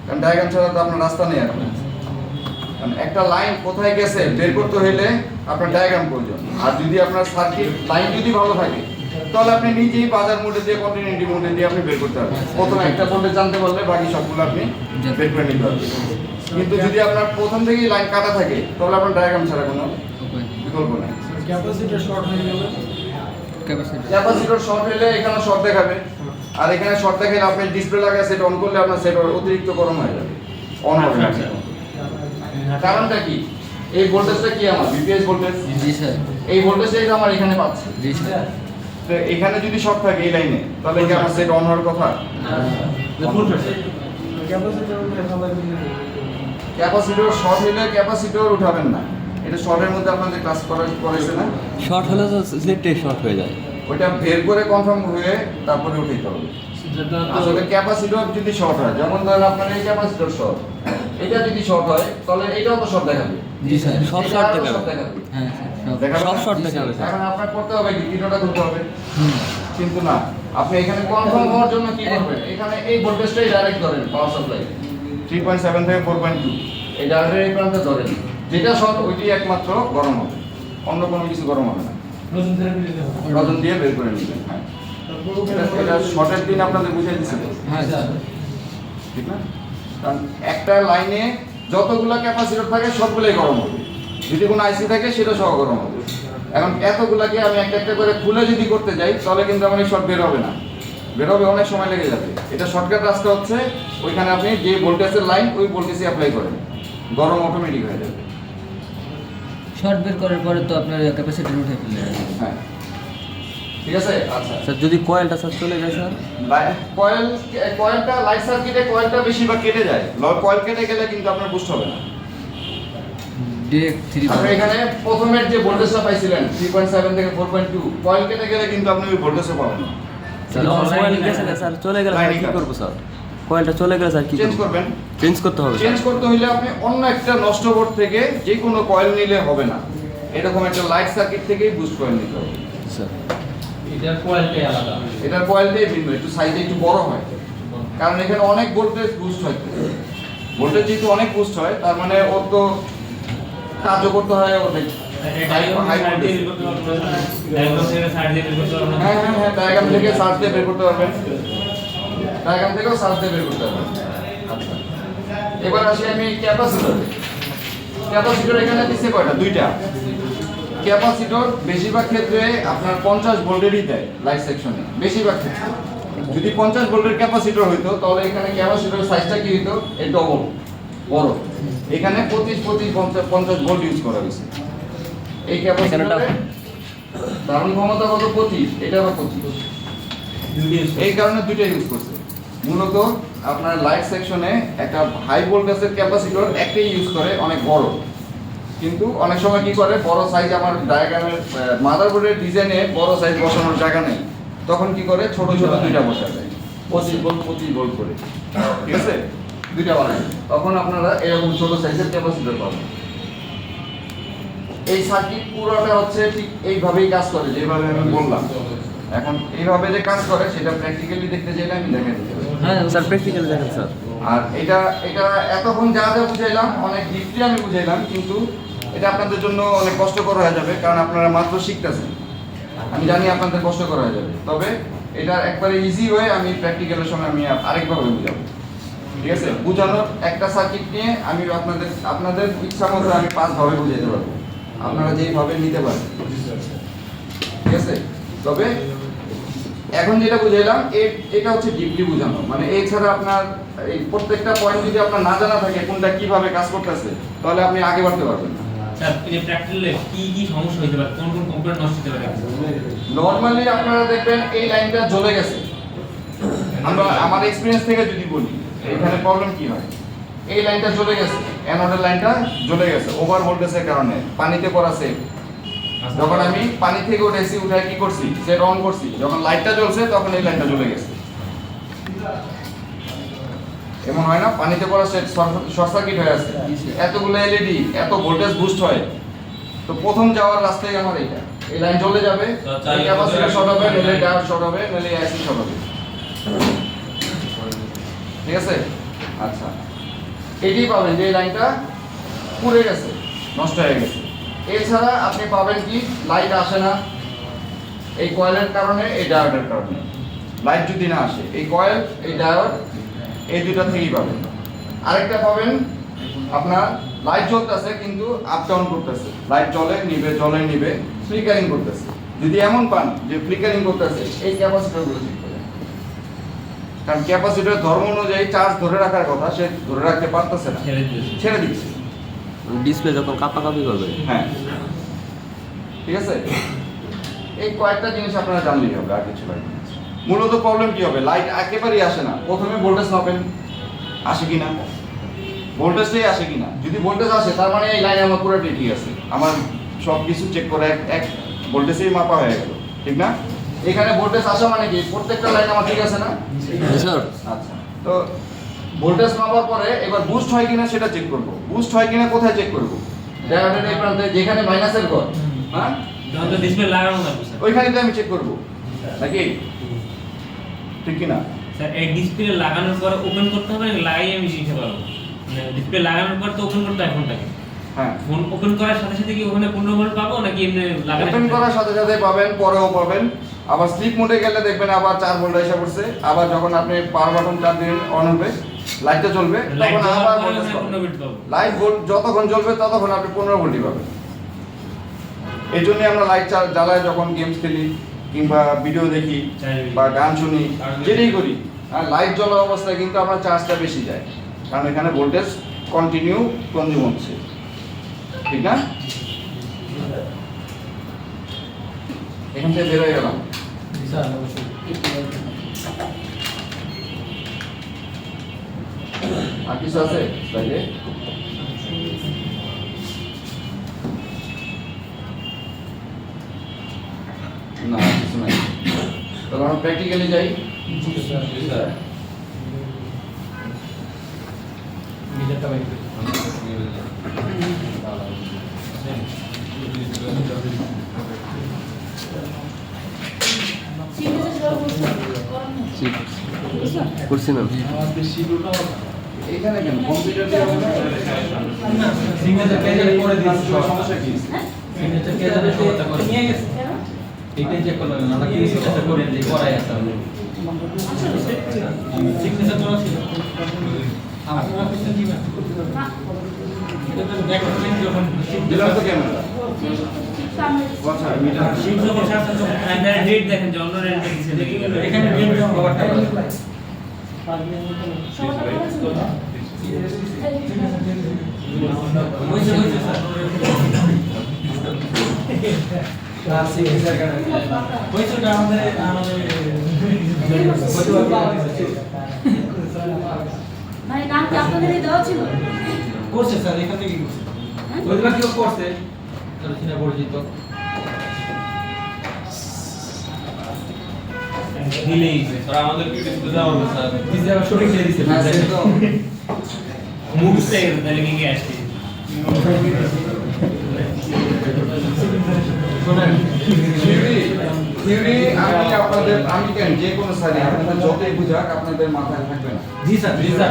কারণ ডায়াগ্রাম ছাড়া তো আপনার রাস্তা নেই এখন। কারণ একটা লাইন কোথায় গেছে বের করতে হলে আপনার ডায়াগ্রাম প্রয়োজন। আর যদি আপনার সার্কিট লাইন যদি ভালো থাকে তাহলে আপনি নিজেই বাজার মোডে দিয়ে কন্টিনিউটি মোডে দিয়ে আপনি বের করতে পারবেন। প্রথমে একটা ভোল্টেজ জানতে পারলে বাকি সবগুলো আপনি বের করে নিতে পারবেন। কিন্তু যদি আপনার প্রথম থেকেই লাইন কাটা থাকে তাহলে আপনার ডায়াগ্রাম ছাড়া কোনো বিকল্প নেই। ক্যাপাসিটর শর্ট হয়ে যাবে। ক্যাপাসিটর শর্ট হলে এখানে শর্ট দেখাবে, আর এখানে শর্ট দেখালে আপনি ডিসপ্লে লাগায় সেট অন করলে আপনার সেট অতিরিক্ত গরম হয়ে যাবে, অন হবে না। কারণটা কি, এই ভোল্টেজটা কি আমার বিপিএস ভোল্টেজ, জি স্যার। এই ভোল্টেজটাই তো আমার এখানে পাচ্ছি। জি স্যার। তো এখানে যদি শর্ট থাকে এই লাইনে তাহলে কি আমার সেট অন হওয়ার কথা? ফুল ফেস ক্যাপাসিটর শর্ট হলে ক্যাপাসিটর উঠাবেন না, এটা শর্টের মধ্যে আপনাদের ক্লাস করেছে না? শর্ট হলে তো সেটটাই শর্ট হয়ে যায়। ওইটা বের করে কনফার্ম হয়ে তারপরে উঠাইতে হবে। আসলে ক্যাপাসিটর যদি শর্ট হয়, যেমন ধরেন আপনার এই ক্যাপাসিটর শর্ট, এটা যদি শর্ট হয় তাহলে এটাও তো শর্ট দেখাবে। জি স্যার। সব এটাও শর্ট তো দেখাবে। short দেখাবে। হ্যাঁ স্যার, সব। দেখাবে সব না? শর্ট দেখাবে স্যার। এখন আপনার করতে হবে কি, তিনটা করতে হবে, হুম। কিন্তু না, আপনি এখানে কনফার্ম হওয়ার জন্য কি করবেন, এখানে এই ভোল্টেজটাই ডাইরেক্ট ধরেন, পাওয়ার সাপ্লাই 3.7 থেকে 4.2 এই ডাইরেক্ট এই প্রান্তে ধরেন, যেটা শর্ট ওইটি একমাত্র গরম হবে, অন্য কোনো কিছু গরম হবে না। নতুন থেরাপি দিতে হবে। রজন দিয়ে বের করে নেবেন। হ্যাঁ, এটা শর্টের দিন আপনাদের বুঝিয়ে দিচ্ছে তো, হ্যাঁ স্যার। ঠিক না? কারণ একটা লাইনে যতগুলো ক্যাপাসিটর থাকে সবগুলোই গরম হবে, যদি কোনো আইসি থাকে সেটা সহ গরম হবে। এখন এতগুলাকে আমি একটা একটা করে খুলে যদি করতে যাই তাহলে কিন্তু আমার এই শর্ট বের হবে না, বের হবে অনেক সময় লেগে যাবে। এটা শর্টকাট রাস্তা হচ্ছে ওইখানে আপনি যে ভোল্টেজের লাইন ওই ভোল্টেজে অ্যাপ্লাই করেন, গরম অটোমেটিক হয়ে যাবে। শর্ট বের করার পরে তো আপনার ক্যাপাসিটর উঠে ফেললে। হ্যাঁ, ঠিক আছে। আচ্ছা, স্যার যদি কয়েলটা স্যার চলে যায় স্যার? কয়েলটা লাইট সার্কিটে কয়েলটা বেশিরভাগ কেটে যায়, কয়েল কেটে গেলে কিন্তু আপনার বুস্ট হবে না। ডিরেক্ট 3 আপনি এখানে প্রথমের যে ভোল্টেজটা পাইছিলেন 3.7 থেকে 4.2, কয়েল কেটে গেলে কিন্তু আপনি ওই ভোল্টেজটা পাবেন না। স্যার কয়েল গেছে না স্যার, চলে গেলে স্যার কি করবো স্যার? কয়েলটা চলে গেলে স্যার কি চেঞ্জ করবো? করবেন। চেঞ্জ করতে হবে চেঞ্জ স্যার। করতে হলে আপনি অন্য একটা নষ্ট বোর্ড থেকে যে কোনো কয়েল নিলে হবে না, এরকম একটা লাইট সার্কিট থেকেই বুস্ট কয়েল নিতে হবে। স্যার এটার কোয়ালিটি আলাদা। এটার কয়েলটাই ভিন্ন, একটু সাইজে একটু বড় হয়, কারণ এখানে অনেক ভোল্টেজ বুস্ট হয়। ভোল্টেজ যেহেতু অনেক বুস্ট হয় তার মানে ওর তো কাজও করতে হয় অনেক। হ্যাঁ, ডায়াগ্রাম থেকে সার্চ দিয়ে বের করতে পারবেন, ডায়াগ্রাম থেকেও সার্চ দিয়ে বের করতে পারবেন। আচ্ছা, এবার আসি আমি ক্যাপাসিটর। ক্যাপাসিটর এখানে দিচ্ছে কয়টা? দুইটা। ক্যাপাসিটর বেশিরভাগ ক্ষেত্রে আপনার 50 ভোল্টেরই দেয় লাইট সেকশনে, বেশিরভাগ ক্ষেত্রে। যদি 50 ভোল্টের ক্যাপাসিটর হইতো তাহলে এখানে ক্যাপাসিটরের সাইজটা কি হইতো, এই ডবল বড়। এখানে 25 ভোল্ট ইউজ করা হয়েছে। এই ক্যাপাসিটরে ধারণ ক্ষমতা কত? 25, এটা আবার 25। এই কারণে দুইটা ইউজ করছে। মূলত আপনার লাইট সেকশনে একটা হাই ভোল্টেজের ক্যাপাসিটর একটাই ইউজ করে, অনেক বড়। কিন্তু অনেক সময় কি করে, বড় সাইজ আমার ডায়াগ্রামের মাদারবোর্ডের ডিজাইনে বড় সাইজ বসানোর জায়গা নেই, তখন কি করে ছোট ছোট দুইটা বসা যায়, 25 ভোল্ট করে, ঠিক আছে, দুইটা বানায়। তখন আপনারা এরকম ছোট সাইজের ক্যাপাসিটর পাবেন। এই সার্কিট পুরোটা হচ্ছে ঠিক এইভাবেই কাজ করে, যেভাবে আমি বললাম। এখন এইভাবে যে কাজ করে সেটা প্র্যাকটিক্যালি দেখতে চাইলে আমি দেখাই দিতে পারি। হ্যাঁ স্যার, প্র্যাকটিক্যালি দেখেন স্যার। আর এটা এতক্ষণ যা যা বুঝাইলাম অনেক ডিপলি আমি বুঝাইলাম, কিন্তু এটা আপনাদের জন্য অনেক কষ্টকর হয়ে যাবে, কারণ আপনারা মাত্র শিখতেছেন। আমি জানি আপনাদের কষ্টকর হয়ে যাবে, তবে এটা একবারে ইজি হয়ে আমি প্র্যাকটিক্যালের সময় আমি আরেকভাবে বুঝাবো, ঠিক আছে। বুঝানোর একটা সার্কিট নিয়ে আমি আপনাদের ইচ্ছা মতো আমি 5 ভাবে বুঝাইতে পারবো, আপনারা যেইভাবে নিতে পারেন, ঠিক আছে। তবে এখন যেটা বুঝাইলাম এটা হচ্ছে ডিপলি বোঝানো, মানে এছাড়া আপনার এই প্রত্যেকটা পয়েন্ট যদি আপনার না জানা থাকে কোনটা কিভাবে কাজ করতেছে তাহলে আপনি আগে বাড়তে পারবেন না। স্যার এই প্র্যাকটিক্যালে কি সমস্যা হতে পারে, কোন কোন কম্পিউটার নষ্ট হতে পারে? নরমালি আপনারা দেখবেন এই লাইনটা জ্বলে গেছে। আমার এক্সপেরিয়েন্স থেকে যদি বলি এখানে প্রবলেম কি হয়, এই লাইনটা জ্বলে গেছে, অ্যানোডের লাইনটা জ্বলে গেছে ওভার ভোল্টেজের কারণে, পানিতে পড়া সেট। যখন আমি পানি থেকে উঠেছি, উঠে কি করছি, সেট অন করছি, যখন লাইটটা জ্বলছে তখন এই লাইনটা জ্বলে গেছে। এমন হয় না, পানিতে পড়া সেট শর্ট সার্কিট হয়ে আছে, এতগুলো এলইডি, এত ভোল্টেজ বুস্ট হয়, তো প্রথম যাওয়ার রাস্তায় আমার এইটা, এই লাইন চলে যাবে, এই ক্যাপাসিটর শর্ট হবে, নইলে ডায়োড শর্ট হবে, নইলে আইসি শর্ট হবে। ঠিক আছে? আচ্ছা, এটাই পাবেন যে এই লাইনটা পুড়ে গেছে, নষ্ট হয়ে গেছে। এছাড়া আপনি পাবেন কি, লাইট আসে না এই কয়েলের কারণে, এই ডায়োডের কারণে। লাইট যদি না আসে, এই কয়েল, এই ডায়োড, এই দুটো থেকেই পাবেন। আরেকটা পাবেন আপনার লাইট জ্বলতেছে কিন্তু আপ ডাউন করতেছে, লাইট জ্বলে নিবে, ফ্লিকারিং করতেছে। যদি এমন পান যে ফ্লিকারিং করতেছে, এই ক্যাপাসিটরগুলো ঠিক করেন, কারণ ক্যাপাসিটরের ধর্ম অনুযায়ী চার্জ ধরে রাখার কথা, সে ধরে রাখতে পারতেছে না, ছেড়ে দিচ্ছে। ডিসপ্লে যখন কাঁপাকাঁপি করবে। হ্যাঁ, ঠিক আছে। এই কয়েকটা জিনিস আপনারা জানলেই হবে, আর কিছু লাগবে না। মূলত প্রবলেম কি হবে, লাইট একেবারেই আসে না। প্রথমে ভোল্টেজ মাপেন, আসে কিনা, ভোল্টেজটাই আসে কিনা। যদি ভোল্টেজ আসে, তার মানে এই লাইন আমার পুরোটাই ঠিক আছে, আমার সব কিছু চেক করে এক ভোল্টেজেই মাপা হয়ে গেল, ঠিক না? এখানে ভোল্টেজ আসা মানে কি, প্রত্যেকটা লাইন আমার ঠিক আছে না? স্যার আচ্ছা, তো ভোল্টেজ মাপার পরে এবার বুস্ট হয় কিনা সেটা চেক করব। বুস্ট হয় কিনা কোথায় চেক করব? ডায়োডের এই প্রান্তে যেখানে মাইনাসের ঘর, হ্যাঁ, যখন তো ডিসপ্লে লাগানো থাকবে স্যার। ওইখানে তো আমি চেক করব, নাকি? ঠিক কি না? স্যার এই ডিসপ্লে লাগানোর পর ওপেন করতে হবে নাকি লাগাই আমি শিখতে পারবো? মানে ডিসপ্লে লাগানোর পর তো ওপেন করতে হয় ফোনটাকে। হ্যাঁ, ফোন ওপেন করার সাথে সাথে কি ওখানে 15 ভোল্ট পাবো নাকি এমনি লাগানোর ওপেন করার সাথে সাথে পাবেন, পরেও পাবেন। আবার স্লিপ মোডে গেলে দেখবেন আবার 4 ভোল্ট এসে পড়ছে। আবার যখন আপনি পাওয়ার বাটন চাপ দিবেন, অন হবে, লাইটটা জ্বলবে, লাইট তখন জ্বলার আবার পরে ভোল্টেজ ওখানে পাবেন। 15 ভোল্ট পাবো। লাইট যতক্ষণ জ্বলবে ততক্ষণ আপনি 15 ভোল্টই পাবেন। এই জন্যই আমরা লাইট জ্বালাই যখন গেমস খেলি কিংবা ভিডিও দেখি বা গান শুনি, যেটাই করি, আর লাইট জ্বলা অবস্থায় কিন্তু আমার চার্জটা বেশি যায়, কারণ এখানে ভোল্টেজ কন্টিনিউ কনজিউম হচ্ছে, ঠিক না? এখান থেকে বের হয়ে গেলাম। আর কিছু আছে স্লাইডে? না, কিছু নাই। তাহলে আমরা প্র্যাকটিক্যালি যাই। করছি ম্যাম। এইখানে কেন কম্পিউটার দিয়ে হবে না? সিগনেচার পেজে করে দিয়েছি। সমস্যা কি? সিগনেচার পেজে সমস্যা করে নিয়ে গেছে। এইটাই চেক করলাম, আমরা কি সিগনেচার করে দিই, করাই আছে আমাদের। সিগনেচার করা ছিল। আপনারা কিছু দিবেন। এটা তো দেখো যখন দিলাম তো ক্যামেরা। আচ্ছা, মিটার। শিট যখন সাথে এন্টার ডেট দেখেন যে অন্য রেট দিছে নাকি এখানে ডেট দেওয়া কভারটা হইছে স্যার। ক্লাস সিগনেচার করা হইছে, ওটা আমাদের ভাই নাম কি আপনাদেরই দেওয়া ছিল? করছে স্যার, এখান থেকে করছে। ওইগুলা কেউ করছে, তাহলে চিনা পরিচিত। দিলেই স্যার আমাদের কি কিছু দেওয়া হবে স্যার? দিছে আবার সঠিক দিয়ে দিছে। হ্যাঁ, সে তো মুভসে তাহলে কি কি আসছে শোনেন, থিওরি আমি কেন যে কোনো স্যারই আপনাদের যতই বুঝাক আপনাদের মাথায় থাকবে না। জি স্যার, জি স্যার।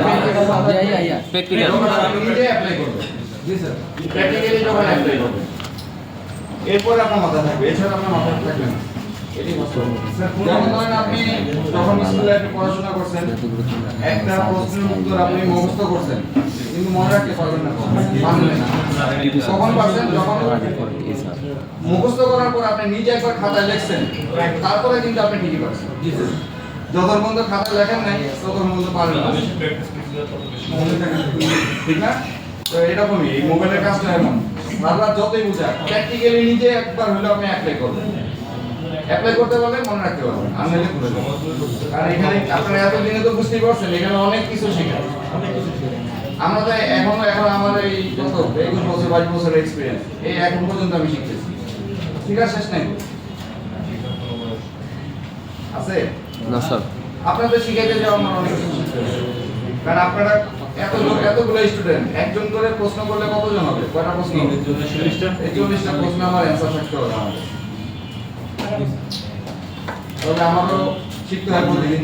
প্র্যাকটিক্যাল। যখন আপনি নিজে অ্যাপ্লাই করবেন, জি স্যার। প্র্যাকটিক্যালি যখন অ্যাপ্লাই করবেন, এরপরে আপনার মাথায় থাকবে, এছাড়া আপনার মাথায় থাকবে না। এটাই বাস্তব। যেমন ধরেন আপনি যখন স্কুলে আপনি পড়াশোনা করছেন, একটা প্রশ্নের উত্তর আপনি মুখস্থ করছেন, কিন্তু মনে রাখতে পারবেন না, পারবেন না। কখন পারছেন? যখন মুখস্থ করার পর আপনি নিজে একবার খাতায় লিখছেন, তারপরে কিন্তু আপনি ঠিকই পারছেন। যতক্ষণ পর্যন্ত খাতায় লেখেন নাই, ততক্ষণ পর্যন্ত পারবেন না, ঠিক না? তো এরকমই এই মোবাইলের কাজটা এমন, বারবার যতই বুঝাক, প্র্যাকটিক্যালি নিজে একবার হলেও আপনি অ্যাপ্লাই করবেন। অ্যাপ্লাই করতে পারলে মনে রাখতে পারবেন, আর নাহলে ভুলে যাবেন। কারণ এখানে আপনারা এতদিনে তো বুঝতেই পারছেন, এখানে অনেক কিছু শেখায়। আমরা তো এখন আমার এই কত 21 বছর 22 বছরের এক্সপিরিয়েন্স, এই এখন পর্যন্ত আমি শিখতেছি, ঠিক আছে? শেষ নাই আছে না স্যার। আপনাদের শিখাইতে যাওয়া আমার অনেক কিছু শিখতে হবে। কারণ আপনারা এতগুলো স্টুডেন্ট একজন করে প্রশ্ন করলে কতজন হবে? কয়টা প্রশ্ন হবে? 40টা প্রশ্ন আমার অ্যান্সার থাকতে হবে আমাদের। তবে আমারও শিখতে হয় প্রতিদিন।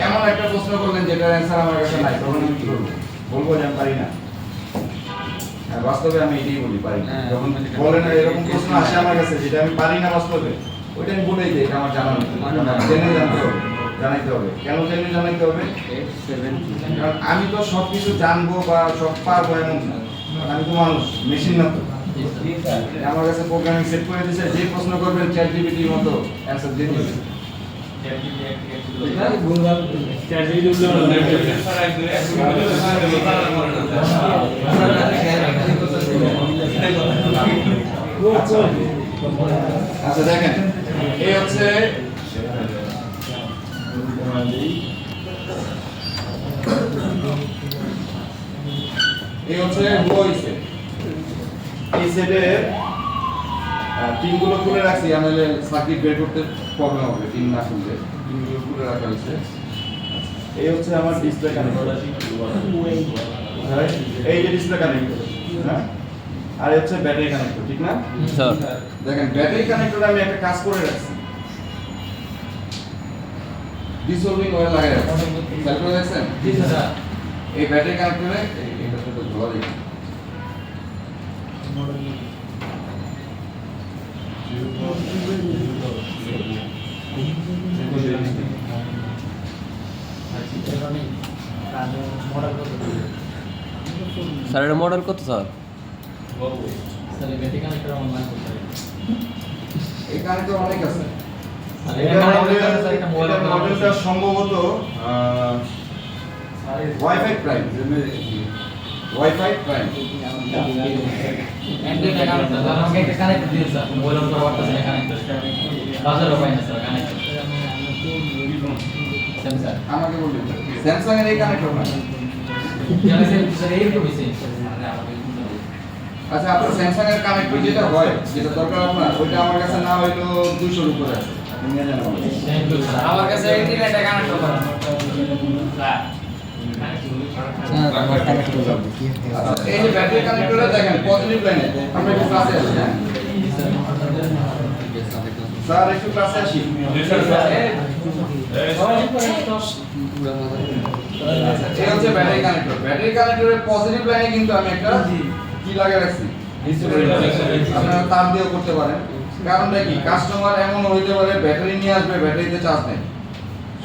এমন একটা প্রশ্ন করলেন যেটার অ্যান্সার আমার কাছে নাই, তখন আমি কি করবো? বলবো যে আমি পারি না। আর বাস্তবে আমি এটাই বলি পারি না। যখন বলেন এরকম প্রশ্ন আসে আমার কাছে যেটা আমি পারি না বাস্তবে, ওইটা আমি বলেই দিই, এটা আমার জানা নেই, জেনে জানতে হবে, জানাইতে হবে। কেন জেনে জানাইতে হবে? কারণ আমি তো সবকিছু জানবো বা সব পারবো এমন না, কারণ আমি তো মানুষ, মেশিন না তো। আমার কাছে প্রোগ্রামিং সেট করে দিয়েছে, যে প্রশ্ন করবেন চ্যাট জিপিটির মতো অ্যান্সার দিয়ে দিবে। আচ্ছা দেখেন, এই হচ্ছে হইছে এই সেটের পিনগুলো খুলে রাখছি, আমাদের সার্কিট বের করতে প্রবলেম হবে পিন না খুললে। পিনগুলো খুলে রাখা হয়েছে। এই হচ্ছে আমার ডিসপ্লে কানেক্টর, এই যে ডিসপ্লে কানেক্টর, হ্যাঁ, আর এই হচ্ছে ব্যাটারি কানেক্টর, ঠিক না? স্যার দেখেন ব্যাটারি কানেক্টরে আমি একটা কাজ করে রাখছি, ডিসলভিং অয়েল লাগাই রাখছি। খেয়াল করে দেখছেন? এই ব্যাটারি কানেক্টরে এটা তো ধোয়া দেখি। স্যার এটা মডেল কত স্যার? এই কানেক্টর অনেক আছে। এটা মডেলটা সম্ভবত ওয়াইফাই প্রাইম, ওয়াইফাই প্রাইম। আমাকে বলবেন স্যামসাং এর এই কানেক্টর না? আচ্ছা, আপনার স্যামসাং এর কানেক্টর যেটা হয়, যেটা দরকার আপনার, ওইটা আমার কাছে না হয়তো 200 এর উপরে আছে। আপনি নিয়ে যান আমার কাছে ইন্টারনেটে কানেক্ট করা। এই যে ব্যাটারি কানেক্টরে দেখেন পজিটিভ লাইনে আমরা একটু ক্লাসে আসি। হ্যাঁ স্যার, একটু ক্লাসে আসি। এই হচ্ছে ব্যাটারি কানেক্টর। ব্যাটারি কানেক্টরের পজিটিভ লাইনে কিন্তু আমি একটা কি লাগিয়ে রাখছি, আপনারা তার দিয়েও করতে পারেন। কারণটা কি, কাস্টমার এমন হইতে পারে ব্যাটারি নিয়ে আসবে, ব্যাটারিতে চার্জ নেই।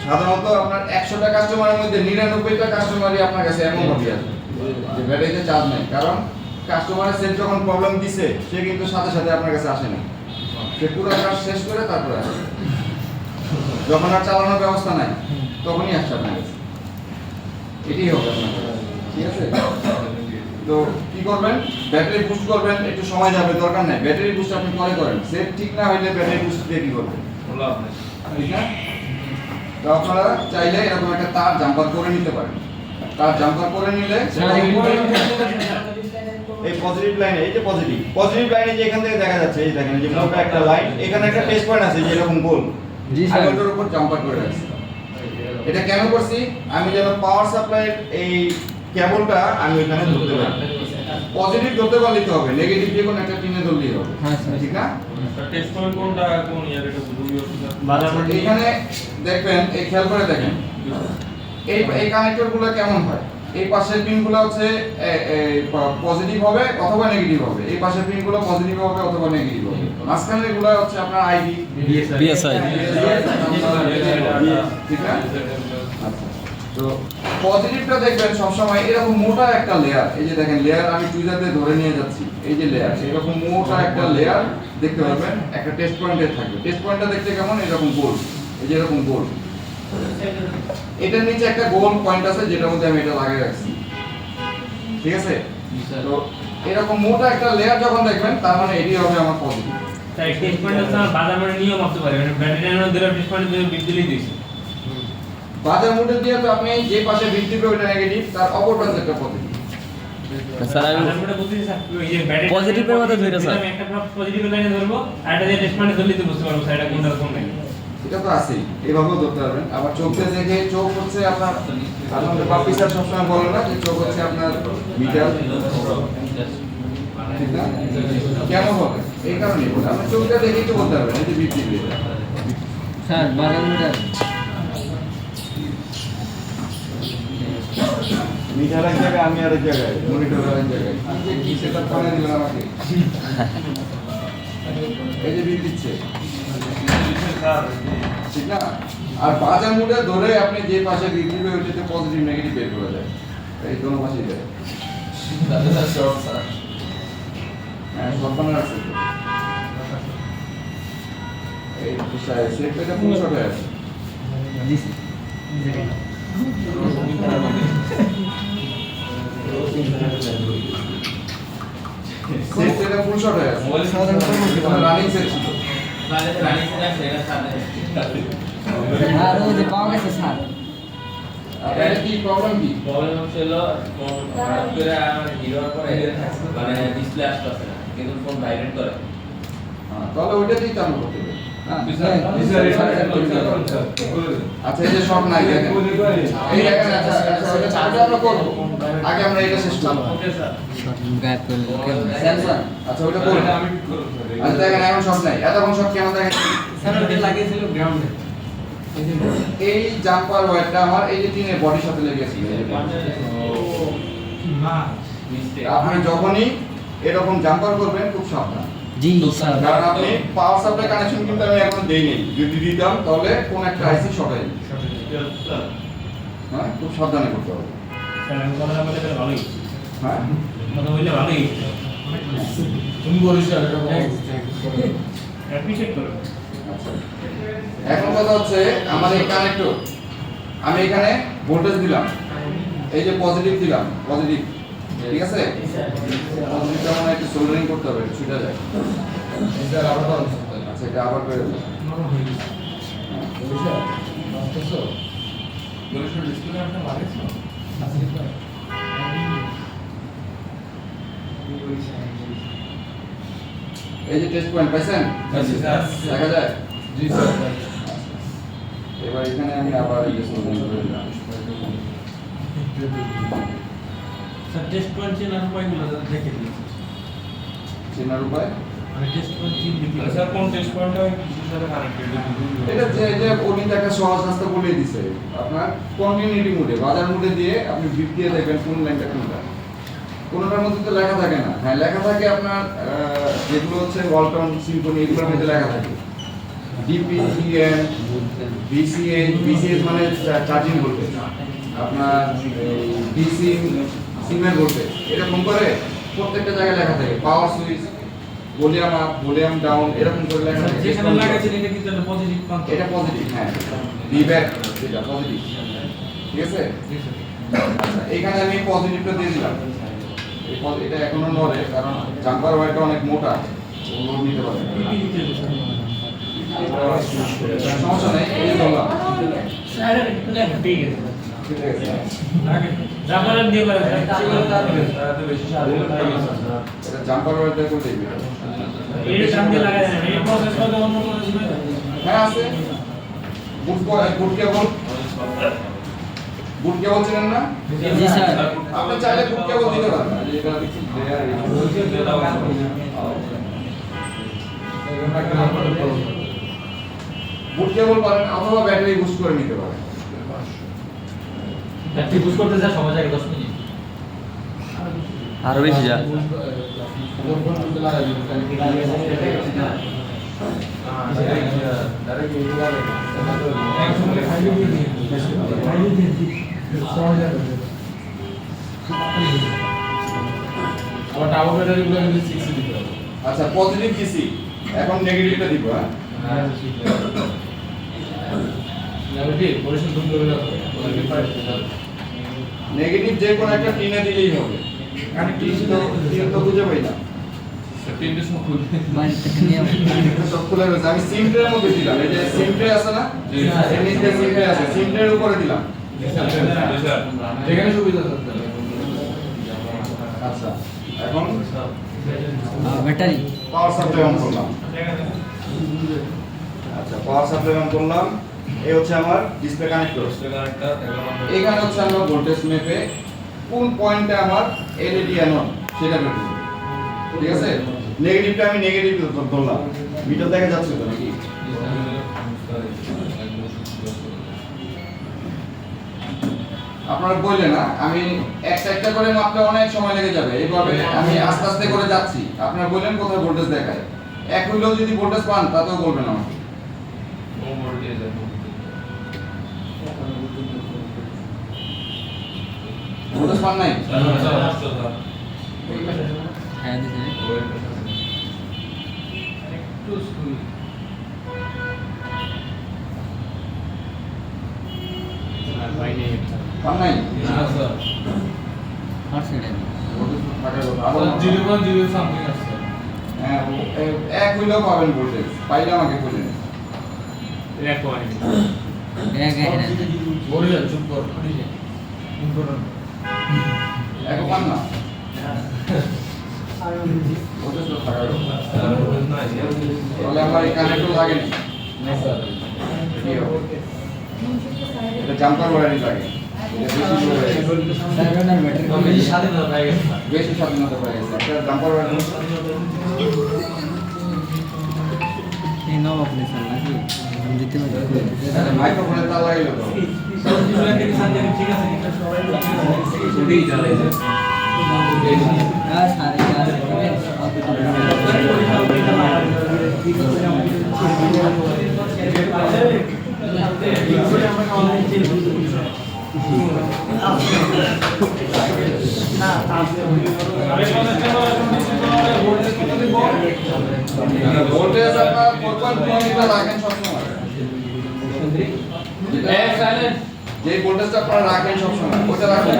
সাধারণত আপনার 100টা কাস্টমারের মধ্যে 99টা কাস্টমারই আপনার কাছে এমন হবে যে ব্যাটারিতে চার্জ নেই। কারণ কাস্টমারের সেট যখন প্রবলেম দিছে, সে কিন্তু সাথে সাথে আপনার কাছে আসে না, সে পুরো কাজ শেষ করে তারপরে আসে। যখন আর চালানোর ব্যবস্থা নাই, তখনই আসছে আপনার কাছে। এটাই হবে আপনার, ঠিক আছে? তো কি করবেন, ব্যাটারি বুস্ট করবেন, একটু সময় যাবে, দরকার নাই। ব্যাটারি বুস্ট আপনি পরে করেন, সেট ঠিক না হইলে ব্যাটারি বুস্ট দিয়ে কি করবেন, ঠিক না? তো আপনারা চাইলে এরকম একটা তার জাম্পার করে নিতে পারেন। তার জাম্পার করে নিলে এই পজিটিভ লাইনে, এই যে পজিটিভ লাইনে যে এখান থেকে দেখা যাচ্ছে, এই দেখেন যে মোটা একটা লাইন, এখানে একটা টেস্ট পয়েন্ট আছে যে এরকম গোল, আমি ওটার উপর জাম্পার করে রাখছি। এটা কেন করছি, আমি যেন পাওয়ার সাপ্লাইয়ের এই কেবলটা আমি এখানে ধরতে পারি। পজিটিভ ধরতে পারলেই তো হবে, নেগেটিভ যে কোনো একটা পিনে ধরলেই হবে, ঠিক না? টেস্ট পয়েন্ট কোনটা কোন ইয়ার এটা বুঝুই এখানে দেখবেন, এই খেয়াল করে দেখেন, এই কানেক্টরগুলো কেমন হয়। এই পাশের পিনগুলো হচ্ছে পজিটিভ হবে অথবা নেগেটিভ হবে, এই পাশের পিনগুলো পজিটিভ হবে অথবা নেগেটিভ হবে। মাঝখানের এগুলো হচ্ছে আপনার আইবি, বিএসআই। ঠিক না? তো পজিটিভটা দেখবেন সবসময় এরকম মোটা একটা লেয়ার, এই যে দেখেন লেয়ার, আমি টুইজারতে ধরে নিয়ে যাচ্ছি, এই যে লেয়ার, এরকম মোটা একটা লেয়ার দেখতে পাবেন একটা টেস্ট পয়েন্টে থাকবে। টেস্ট পয়েন্টটা দেখতে কেমন, এরকম গোল, এই যে এরকম গোল। এটার নিচে একটা গোল পয়েন্ট আছে যেটার মধ্যে আমি এটা লাগিয়ে রাখছি, ঠিক আছে? তো এরকম মোটা একটা লেয়ার যখন দেখবেন, তার মানে এটি হবে আমার পজিটিভ। তাই টেস্ট পয়েন্ট তো বাজার মানে নিয়ম মাপতে পারে, মানে ব্যাটারি এর দিলে টেস্ট পয়েন্ট দিয়ে বিদ্যুৎই দিয়েছে। বাজার মোটে দিয়ে তো আপনি যে পাশে বৃদ্ধি পাবে ওটা নেগেটিভ, তার অপর প্রান্তেরটা পজিটিভ। স্যার আমি বাজার মোটে বুঝতেছি স্যার, এই যে ব্যাটারি পজিটিভের মধ্যে ধরে স্যার। আমি একটা পজিটিভ লাইনে ধরবো, আর এটা দিয়ে টেস্ট পয়েন্ট ধরলেই তো বুঝতে পারবো স্যার এটা কোনটা কোন নাই। এটা তো আছেই, এভাবেও ধরতে পারবেন। আবার চোখে দেখে, চোখ হচ্ছে আপনার আমাদের বাপ্পি স্যার সবসময় বলে না যে চোখ হচ্ছে আপনার মিটার, ঠিক না? কেন বলে? এই কারণেই বলে, আপনি চোখটা দেখেই তো বলতে পারবেন এই যে বৃদ্ধি স্যার বাগান মিটার মিটার এক জায়গায়, আমি আরেক জায়গায়। মনিটর করার জায়গায় কি সেটা করে দিলেন আমাকে, এই যে বিল দিচ্ছে, ঠিক না? আর বাজার মুডে ধরে আপনি যে পাশে বিল দিবে ওইটাতে পজিটিভ নেগেটিভ বের করা যায়, এই দোনো পাশেই দেয়। হ্যাঁ, সরকার আছে তো। এই বিষয়ে সেটা কোন ছোট আছে সেটা ফুল শট হয়ে আছে, রানিং সেট ছিল। আর ওই যে পাওয়া গেছে স্যার এটা কি প্রবলেম কি? প্রবলেম হচ্ছিল হঠাৎ করে আমার হিরোর পরে মানে ডিসপ্লে আসতেছে না, কিন্তু ফোন ভাইব্রেট করে। তাহলে ওইটাতেই চালু করতে হবে। আচ্ছা, এই যে শট নাই দেখেন, এই দেখেন, আচ্ছা ওটা চালু আমরা করব, আগে আমরা এটা শেষ করব। গায়েব করলে কেমন? স্যামসাং, আচ্ছা ওটা করব। আচ্ছা দেখেন, এখন শট নাই, এতক্ষণ শট কেন দেখেন? স্যার ওটা লাগিয়েছিল গ্রাউন্ডে। এই জাম্পার ওয়্যারটা আমার এই যে টিনের বডির সাথে লেগেছিল। আপনি যখনই এরকম জাম্পার করবেন খুব সাবধান, জি স্যার কারণ আপনি পাওয়ার সাপ্লাই কানেকশন কিন্তু আমি এখন দেই নাই, যদি দিতাম তাহলে কোন একটা আইসি শর্ট হয়ে যেত। হ্যাঁ, খুব সাবধানে করতে হবে। স্যার আমি কথা বলতে গেলে ভালোই, হ্যাঁ, কথা বললে ভালোই, তুমি বলিস স্যার অ্যাপ্রিশিয়েট করো। আচ্ছা। এখন কথা হচ্ছে আমার এই কানেক্টর, আমি এখানে ভোল্টেজ দিলাম, এই যে পজিটিভ দিলাম, পজিটিভ, ঠিক আছে? পজিটিভটা মানে একটু সোল্ডারিং করতে হবে, একটু ছুটে যায়। স্যার আবার বল আচ্ছা, এটা আবার করে দেবো। নরম হয়ে গেছে স্যার বুঝছো বলিস ডিসপ্লে একটা লাগাইছো এই যে টেস্ট পয়েন্ট পাইছেন, দেখা যায়। জি স্যার এবার এখানে আমি আবার এই যে সোল্ডারিং করে দিলাম। স্যার টেস্ট পয়েন্ট চেনার উপায়গুলো দেখে দিয়েছি, চেনার উপায় মানে টেস্ট পয়েন্ট চিন দেখি স্যার কোন টেস্ট পয়েন্টটা কিসের সাথে কানেক্টেড? এটা যে উনি একটা সহজ রাস্তা বলে দিছে, আপনার কন্টিনিউটি মোডে, বাজার মোডে দিয়ে আপনি বিট দিয়ে দেখবেন কোন লাইনটা কোনটা। কোনটার মধ্যে তো লেখা থাকে না, হ্যাঁ লেখা থাকে আপনার যেগুলো হচ্ছে ওয়ালটন, সিম্ফনি, এগুলোর মধ্যে লেখা থাকে ডিপিএম, বিসিএস মানে চার্জিং ভোল্টেজ, আপনার ডিসি সিমের ভোল্টেজ, এরকম করে প্রত্যেকটা জায়গায় লেখা থাকে। পাওয়ার switch, volume up, volume down, এরকম করে লেখা থাকে। যেখানে লাগাইছেন এটা কিন্তু একটা পজিটিভ পাম্প, এটা পজিটিভ, হ্যাঁ রিব্যাক, এটা পজিটিভ, ঠিক আছে? আচ্ছা, এখানে আমি পজিটিভটা দিয়ে দিলাম। এটা এখনো নড়ে, কারণ জাম্পার ওয়্যারটা অনেক মোটা, ও লোড নিতে পারে। সমস্যা নেই, এই যে ধরলাম, স্যার দেখো ঠিক আছে, ঠিক আছে? জাপানের দিয়ে পারে এটা জাম্পার ওয়্যারটা করে দিবি। এই সামনে দিয়ে লাগায় না, এই প্রসেস করতে অন্য কোনো কিছু না। হ্যাঁ আছে, বুট কেবল, বুট কেবল চেনেন না? জি স্যার আপনি চাইলে বুট কেবল দিতে পারেন। এই যে এটা বুট কেবল পারেন, অথবা ব্যাটারি বুস্ট করে নিতে পারেন। ব্যাটারি বুস্ট করতে যা সময় লাগে 10 মিনিট, আরো বেশি যা আবার টাওয়ার ব্যাটারি গুলো কিন্তু 60 দিতে হবে আচ্ছা, পজিটিভ দিছি, এখন নেগেটিভটা দিব। হ্যাঁ, নেগেটিভ পরিশোধ তুমি করে দাও পজিটিভ পাই নেগেটিভ যে কোনো একটা টিনে দিলেই হবে। টিন তো বুঝে পাই না, তিনটে সময় খুলবে বাইরে থেকে নিয়ে এটা সব খুলে গেছে। আমি সিম ট্রের মধ্যে দিলাম, এই যে সিম ট্রে আছে না, এর নিচে সিম ট্রে আছে, সিম ট্রের উপরে দিলাম। যেখানে সুবিধা আছে আচ্ছা, এখন ব্যাটারি পাওয়ার সাপ্লাই অন করলাম। আচ্ছা, পাওয়ার সাপ্লাই অন করলাম। এই হচ্ছে আমার ডিসপ্লে কানেক্টর। এখানে হচ্ছে আমরা ভোল্টেজ মেপে কোন পয়েন্টে আমার এলইডি অন সেটা বের করব। ঠিক আছে, নেগেটিভটা আমি নেগেটিভ ধরলাম। মিটার দেখা যাচ্ছে তো নাকি? আপনারা বললেন না, আমি একটা একটা করে মাপলে অনেক সময় লেগে যাবে। এইভাবে আমি আস্তে আস্তে করে যাচ্ছি। আপনারা বললেন কোথায় ভোল্টেজ দেখায়। এক হইলেও যদি ভোল্টেজ পান তাতেও বলবেন আমাকে। ভোল্টেজ পান নাই? হ্যাঁ দিদি পান নাই? আর সেটা ভোল্টেজ থাকার কথা। হ্যাঁ, এক হইলেও পাবেন ভোল্টেজ। পাইলে আমাকে বললেন। এক পয়েন্ট এক হ্যাঁ এক পান না? ভোল্টেজ তো থাকার কথা। তাহলে আমার এই কানেক্টর লাগেনি। কি হবে? এটা জাম্পার ওয়্যারই লাগে। এটা বেশি স্বাধীনতা পাই গেছে বেশি স্বাধীনতা পাই গেছে। একটা জাম্পার ওয়্যার এই নাও আপনি স্যার নাকি দিতে পারি মাইক্রোফোনের তার লাগাইল তো। আর সাড়ে চার ভোল্টেজ আপনার 4.2 মিটার রাখেন সবসময়। যে ভোল্টেজটা আপনারা রাখেন সবসময় ওটা রাখেন।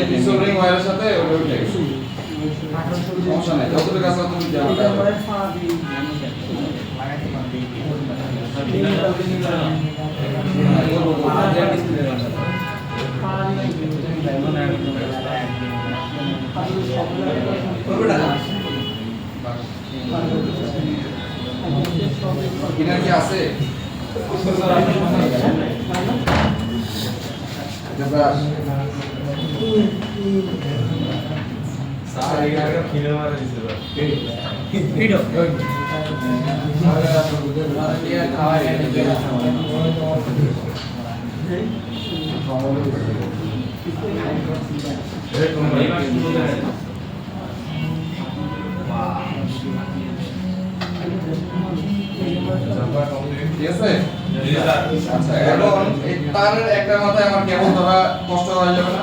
ডিসোল্ডিং ওয়্যারের সাথে ওটা উঠে গেছে। সমস্যা নাই, যতটুকু কাছে তুমি যাও। কিনার কি আছে? ঠিক আছে? আচ্ছা, এখন এই তারের একটা মাথায় আমার কেবল ধরা কষ্ট হয়ে যাবে না?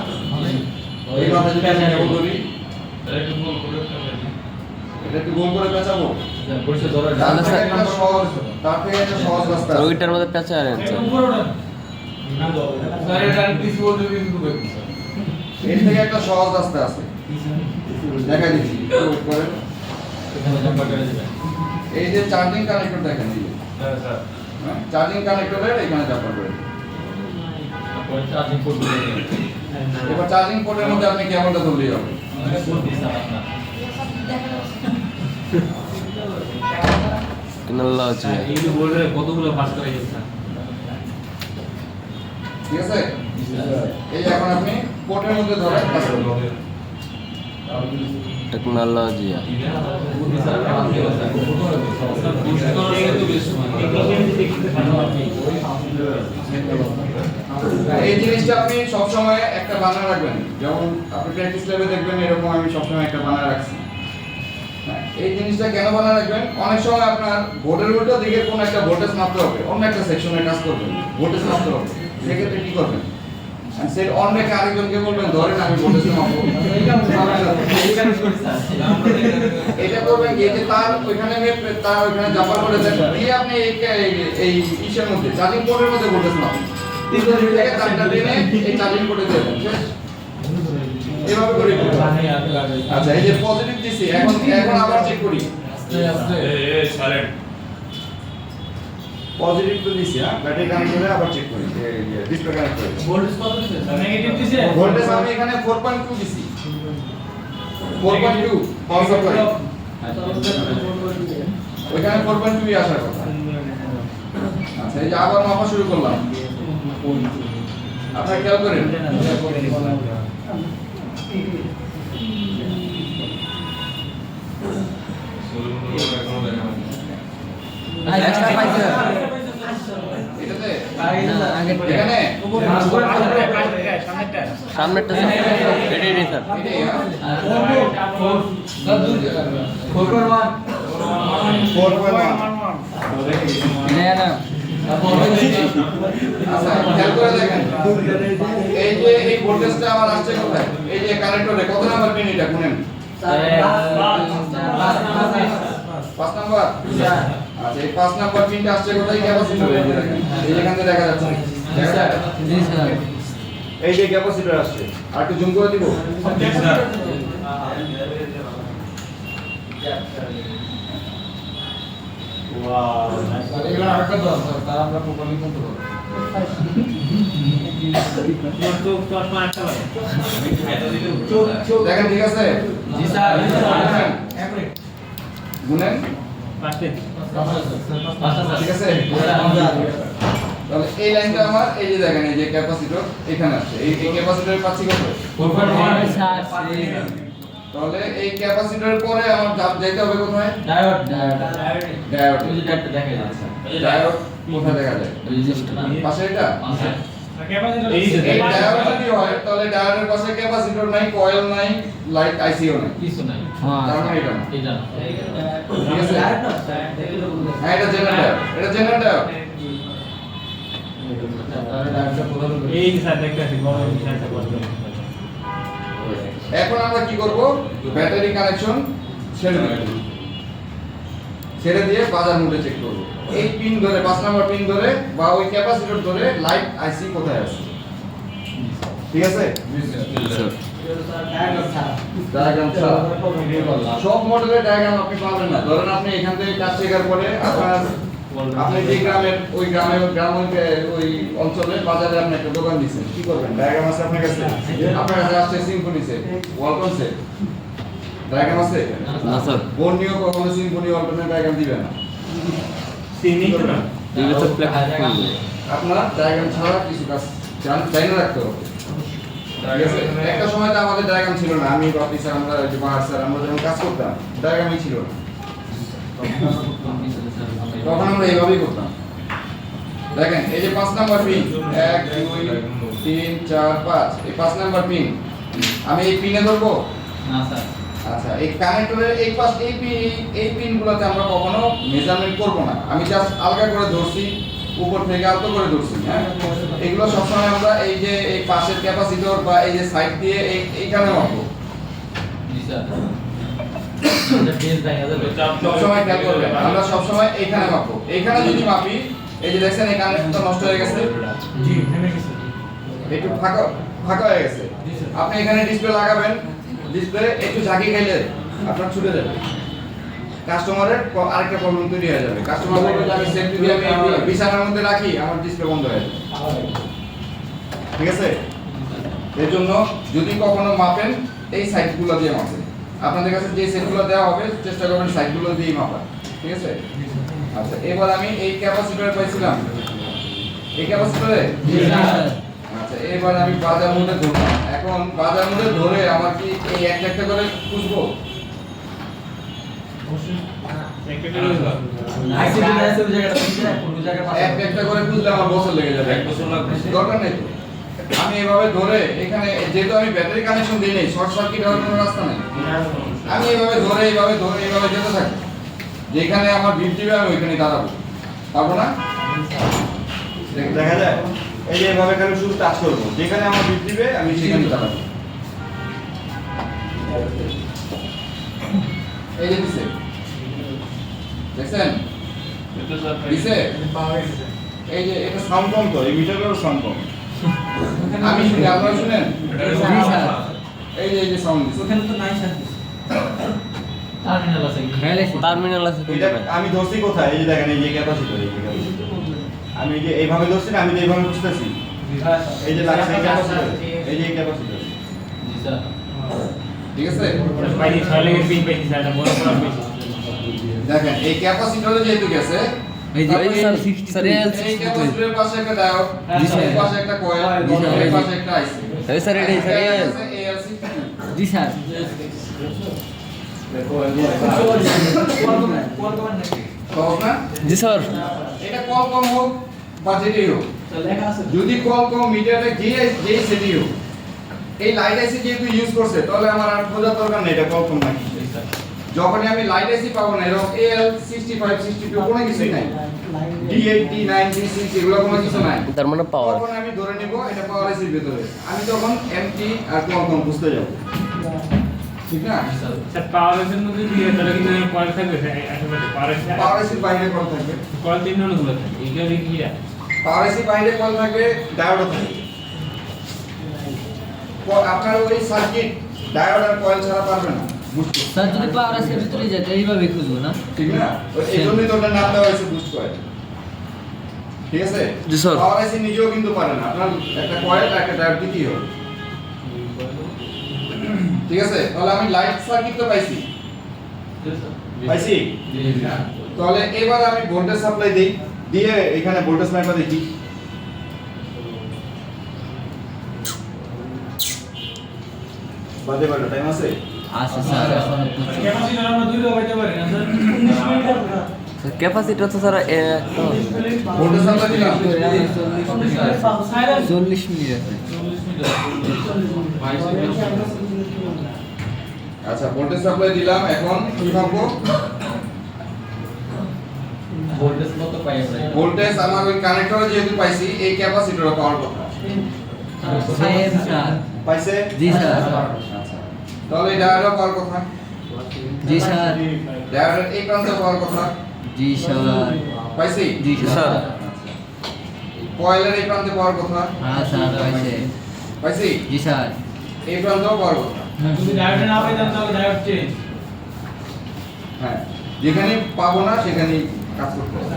এই মাথায় যদি আমি কেবল ধরি, এটা একটু গোল করে পেঁচাবো। তার থেকে একটা সহজ রাস্তা আছে। ওইটার মধ্যে পেঁচা আনেন এর থেকে একটা সহজ রাস্তা আছে, দেখা দিচ্ছি। এই যে চার্জিং কানেক্টর দেখেন, চার্জিং কানেক্টরের এখানে চাপা করে এবার চার্জিং পোর্টের মধ্যে আপনি কেবলটা ধরলেই হবে। কতগুলো পাস করে গেছে। ঠিক আছে, এই এখন আপনি পোর্টের মধ্যে ধরে কাজ করবেন। টেকনোলজি এই জিনিসটা আপনি সবসময় একটা বানায় রাখবেন। যেমন আপনি প্র্যাকটিস ল্যাবে দেখবেন এরকম আমি সবসময় একটা বানায় রাখছি। এই জিনিসটা কেন বানায় রাখবেন? অনেক সময় আপনার বোর্ডের উল্টো দিকে কোন একটা ভোল্টেজ মাপতে হবে, অন্য একটা সেকশনে কাজ করবেন, ভোল্টেজ মাপতে হবে। সেক্ষেত্রে কি করবেন? সেট অন রেখে আরেকজনকে বলবেন ধরেন আমি ভোল্টেজ মাপবো। এটা করবেন কি, যে তার ওইখানে তার ওইখানে জাম্পার করে দেন, দিয়ে আপনি এই ইসের মধ্যে চার্জিং পোর্টের মধ্যে ভোল্টেজ মাপবেন। তিন থেকে চারটা টেনে এই চার্জিং পোর্টে দেবেন। এভাবে করে করতে হবে। আচ্ছা এই যে পজিটিভ দিছি, এখন এখন আবার চেক করি। পজিটিভ তো দিছি, হ্যাঁ ব্যাটারি কানেক্ট করে আবার চেক করি, ডিসপ্লে কানেক্ট করি। ভোল্টেজ কত দিছে স্যার? নেগেটিভ দিছে? ভোল্টেজ আমি এখানে 4.2 দিছি, 4.2 পাওয়ার সাপ্লাই, ওইখানে 4.2 আসার কথা। আচ্ছা এই যে আবার মাপা শুরু করলাম, আপনারা খেয়াল করেন। এটাতে এখানে সামনেরটা স্যার এটাই নেই স্যার। এটাই, হ্যাঁ? 4.1 আচ্ছা খেয়াল করে দেখেন, এই যে এই ভোল্টেজটা আমার আসছে কোথায়? এই যে কানেক্টরে কত নাম্বার পিন এটা গুনেন? 5 নাম্বার। আচ্ছা এই 5 নাম্বার পিনটা আসছে কোথায়? ক্যাপাসিটরে। এই যে দেখেন, এই যেখান থেকে দেখা যাচ্ছে, দেখা যায়? জি স্যার। এই যে ক্যাপাসিটর আসছে, আর একটু জুম করে দিব। এগুলো আরেকটা দাও স্যার, তার আমরা প্রপারলি করতে পারবো। দেখেন ঠিক আছে? জি স্যার। গুনেন, ঠিক আছে? তাহলে এই লাইনটা আমার, এই যে দেখেন এই যে ক্যাপাসিটর এখানে আসছে, এই ক্যাপাসিটরের পাচ্ছি কত? তাহলে এই ক্যাপাসিটরের পরে আমার যাইতে হবে কোথায়? ডায়োড। ডায়োড কোথায় দেখা যায়? পাশে এটা? এই ডায়োড যদি হয় তাহলে ডায়োডের পাশে ক্যাপাসিটর নাই, কয়েল নাই, লাইট আইসিও নাই, কিছু নাই। তার মানে এটা না। এটা না। ঠিক আছে? হ্যাঁ এটা জেনারেটর, এটা জেনারেটর। এই স্যার দেখতেছি বড় বিষয়টা বলতে এখন আমরা কি করব? ব্যাটারি কানেকশন ছেড়ে দেব, ছেড়ে দিয়ে বাজার মোডে চেক করব। এই পিন ধরে 5 নাম্বার পিন ধরে বা ওই ক্যাপাসিটর ধরে লাইট আইসি কোথায় আছে, ঠিক আছে? ডায়াগ্রাম ছাড়া সব মডেলের ডায়াগ্রাম আপনি পাবেন না। ধরেন আপনি এখান থেকে কাজ শেখার পরে আপনি যে গ্রামের ওই গ্রামে ওই অঞ্চলে বাজারে আপনি একটা দোকান দিচ্ছেন, কি করবেন? ডায়াগ্রাম আছে আপনার কাছে? আপনার কাছে আসছে Symphony set, Walton set, diagram আছে? না স্যার, বর্ণীয় কখনো সিম্ফনি ওয়ালটনের ডায়াগ্রাম দিবে না। চিনি তো না এগুলো তো ফ্লেক্সিবল। আপনার ডায়াগ্রাম ছাড়া কিছু কাজ জানা রাখতে হবে। ঠিক আছে? একটা সময় তো আমাদের ডায়াগ্রাম ছিল না, আমি অফিসার, আমরা ওই যে বাহার স্যার, আমরা যখন কাজ করতাম ডায়াগ্রামই ছিল না, তখন আমরা এইভাবেই করতাম। দেখেন এই যে 5 নাম্বার পিন, 1 2 3 4 5, এই 5 নাম্বার পিন আমি এই পিনে ধরবো না স্যার। আচ্ছা এই কানেক্টরের এই পাশ এই পিনগুলোতে আমরা কখনো মেজারমেন্ট করব না, আমি জাস্ট আলগা করে ধরছি, উপর থেকে আলতো করে ধরছি, হ্যাঁ? এগুলো সবসময় আমরা এই যে এই পাশের ক্যাপাসিটর বা এই যে সাইড দিয়ে এইখানে মাপবো। জি স্যার। এটা বেস দেখা যাবে। সবসময় খেয়াল করবেন, আমরা সবসময় এইখানে মাপবো। এইখানে যদি মাপি, এই যে দেখছেন এই কানেক্টরটা নষ্ট হয়ে গেছে, জি, থেমে গেছে। একটু ফাঁকা হয়ে গেছে। আপনি এখানে ডিসপ্লে লাগাবেন, ডিসপ্লে একটু ঝাঁকি খাইলে আপনার ছুটে যাবে, কাস্টমারের আরেকটা প্রবলেম তৈরি হয়ে যাবে। কাস্টমার বলবে যে আমি সেফ যদি আমি বিছানার মধ্যে রাখি আমার ডিসপ্লে বন্ধ হয়ে যাবে, ঠিক আছে? এর জন্য যদি কখনো মাপেন এই সাইডগুলো দিয়ে মাপেন, আপনাদের কাছে যে সেটগুলো দেওয়া হবে চেষ্টা করবেন সাইডগুলো দিয়ে মাপা, ঠিক আছে? আচ্ছা এবার আমি এই ক্যাপাসিটরে পাইছিলাম, এই ক্যাপাসিটরে আচ্ছা এবার আমি বাজার মোডে ধরলাম। এখন বাজার মোডে ধরে আমার কি এই একটা করে খুঁজবো? একটা করে খুঁজলে আমার বছর লেগে যাবে, 1 বছর লাগবে, দরকার নেই তো। আমি এভাবে ধরে এখানে যেহেতু আমি ব্যাটারি কানেকশন দিই নাই, শর্ট সার্কিট হওয়ার কোনো রাস্তা নেই, আমি এইভাবে ধরে যেতে থাকি, যেখানে আমার বিপ দিবে আমি ওইখানে দাঁড়াবো, পারবো না? দেখা যায় এই যে এভাবে খালি শুধু টাচ করবো, যেখানে আমার বিপ দিবে আমি সেখানে দাঁড়াবো। এই যে দিছে, দেখছেন দিছে, এই যে এটা সাউন্ড কম তো, এই মিটারেরও সাউন্ড কম। আমি শুনি, আপনারা শুনেন? এই যে সাউন্ড ওখানে তো নাই সার্ভিস টার্মিনাল আছে খেয়াল আছে টার্মিনাল আছে কিন্তু এটা ভাই। আমি ধরছি কোথায়? এই যে দেখেন, এই যে ক্যাপাসিটর, এই যে ক্যাপাসিটর। আমি এই যে এইভাবে ধরছি না, আমি যে এইভাবে বুঝতেছি। এই যে লাগছে ক্যাপাসিটর, এই যে ক্যাপাসিটর। জি স্যার ঠিক আছে? পাইছি 6 লেগের পিন পাইছি স্যার, এটা বড় বড় পাইছি। দেখেন এই ক্যাপাসিটরে যেহেতু গেছে, এই যে তাহলে স্যার, স্যার এই ক্যাপাসিটরের পাশে একটা ডায়োড, জি স্যার। এর পাশে একটা কয়েল, জি স্যার। এর পাশে একটা আইসি। এই স্যার এটাই স্যার এই জি স্যার সহজ না? জি স্যার এটা কম হোক বা যেটাই হোক, যদি কম মিটারে যে সেটি হোক, এই লাইট আইসি যেহেতু ইউজ করছে, তাহলে আমার আর বোঝার দরকার নেই এটা কম নাকি। যখনই আমি লাইট আইসি পাবো না, এরকম AL65 62 কোনো কিছুই নাই, D80 96 এগুলো কোনো কিছু নাই, তার মানে পাওয়ার। তখন আমি ধরে নিব এটা পাওয়ার আইসির ভিতরে, আমি তখন এমটি আর কম বুঝতে যাব, ঠিক না? স্যার পাওয়ার এর মধ্যে দিয়ে তাহলে কিন্তু কয়েল থাকবে স্যার, আশেপাশে পাওয়ার পাওয়ার আইসির বাইরে কল থাকবে, কয়েল তিন ধরনের থাকে, এইগুলো কি এটা? পাওয়ার আইসির বাইরে কল থাকবে, ডায়োডও থাকবে। আপনার ওই সার্কিট ডায়োড আর কয়েল ছাড়া পারবে না বুঝতে, স্যার যদি পাওয়ার আছে ভিতরে যায় তাহলে এইভাবে খুঁজবো না ঠিক না? এই জন্যই তো ওটার নাম দেওয়া হয়েছে বুস্ট কয়েল, ঠিক আছে? জি স্যার। পাওয়ার আইসি নিজেও কিন্তু পারে না, আপনার একটা কয়েল আর একটা ডায়োড দিতেই হবে, ঠিক আছে? তাহলে আমি লাইট সার্কিট তো পাইছি, পাইছি? তাহলে এবার আমি ভোল্টেজ সাপ্লাই দেই, দিয়ে এখানে ভোল্টেজ লাইনটা দেখি। বাদে বাদে টাইম আছে? আচ্ছা স্যার এখন ক্যাপাসিটর আমরা দুইটা পাইতে পারি না স্যার 19 মিটার ক্যাপাসিটর তো স্যার ভোল্টেজ সাপ্লাই দিলাম, 40 মিনিট আছে 40 মিটার আচ্ছা ভোল্টেজ সাপ্লাই দিলাম, এখন কি ভাববো? ভোল্টেজ কত পাই আমরা ভোল্টেজ আমার ওই কানেক্টরে যেহেতু পাইছি, এই ক্যাপাসিটরে পাওয়ার কথা, সেম স্যার পাইছে? জি স্যার আচ্ছা তাহলে ডায়োডও পাওয়ার কথা, জি স্যার ডায়োডের এই প্রান্তে পাওয়ার কথা, জি স্যার পাইছি? জি স্যার কয়েলের এই প্রান্তে পাওয়ার কথা, হ্যাঁ স্যার পাইছে পাইছি? জি স্যার এই প্রান্তেও পাওয়ার কথা, যদি ডায়োড না পাইতাম তাহলে ডায়োড চেঞ্জ হ্যাঁ যেখানে পাবো না সেখানেই কাজ করতে হবে।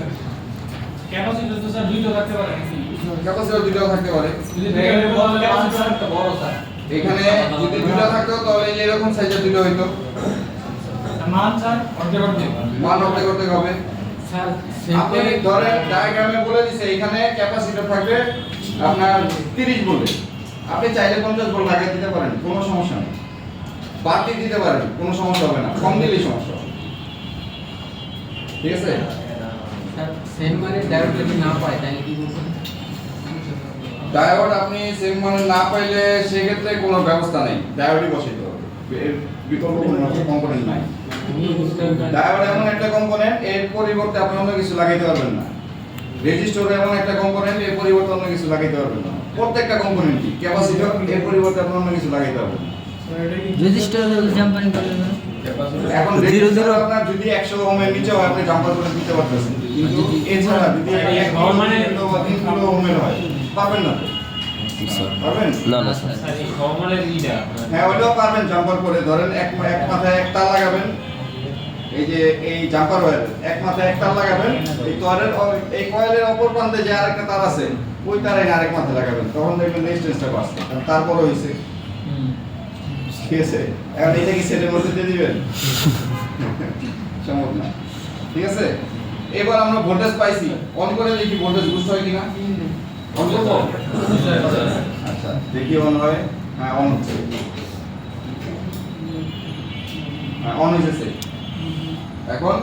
ক্যাপাসিটর তো স্যার দুইটা থাকতে পারে নাকি ক্যাপাসিটর দুটোও থাকতে পারে, যদি দুইটা বড় ক্যাপাসিটর একটা বড় স্যার এখানে যদি দুটো থাকতো তাহলে এই যে এরকম সাইজের দুটো হইতো, মান স্যার অর্ধেক অর্ধেক মান অর্ধেক অর্ধেক হবে। স্যার আপনি ধরেন ডায়াগ্রামে বলে দিছে এখানে ক্যাপাসিটর থাকবে আপনার 30 ভোল্ট, আপনি চাইলে 50 ভোল্ট লাগিয়ে দিতে পারেন, কোনো সমস্যা নেই, বাড়তি দিতে পারেন, কোনো সমস্যা হবে না, কম দিলেই সমস্যা হবে, ঠিক আছে? স্যার সেম মানে ডায়োড যদি না পায় তাহলে কি করব ডায়োড আপনি সেম মানে না পাইলে সেক্ষেত্রে কোনো ব্যবস্থা নেই, ডায়োডই বসাইতে হবে, এর বিকল্প কোনো কম্পোনেন্ট নাই। ডায়োড এমন একটা কম্পোনেন্ট, এর পরিবর্তে আপনি অন্য কিছু লাগাইতে পারবেন না। রেজিস্টর এমন একটা কম্পোনেন্ট, এর পরিবর্তে অন্য কিছু লাগাইতে পারবেন না। প্রত্যেকটা কম্পোনেন্টই ক্যাপাসিটর, এর পরিবর্তে আপনি অন্য কিছু লাগাইতে পারবেন না। রেজিস্টার জাম্পারিং করলে না এখন রেজিস্টর আপনার যদি 100 ওহমের নিচে হয় আপনি জাম্পার করে দিতে পারতেছেন, কিন্তু এছাড়া যদি 1 কিলো বা 3 কিলো ওহমের হয় পারবেন না তো। পারবেন? না না স্যার স্যার এই সমানের ইটা হ্যাঁ ওইটাও পারবেন, জাম্পার করে ধরেন এক মাথায় এক তার লাগাবেন, এই যে এই জাম্পার ওয়্যার এক মাথায় এক তার লাগাবেন, এই তারের এই কয়েলের অপর প্রান্তে যে আরেকটা তার আছে ওই তারে আরেক মাথায় লাগাবেন, তখন দেখবেন রেজিস্ট্যান্সটা বাড়ছে, তারপরে হইছে, ঠিক আছে? এখন এটা কি সেটের মধ্যে দিয়ে দিবেন? সম্ভব না, ঠিক আছে? এবার আমরা ভোল্টেজ পাইছি, অন করে দেখি ভোল্টেজ বুস্ট হয় কিনা, অন করব? আচ্ছা দেখি অন হয়, হ্যাঁ অন হচ্ছে, হ্যাঁ অন হয়েছে। এখন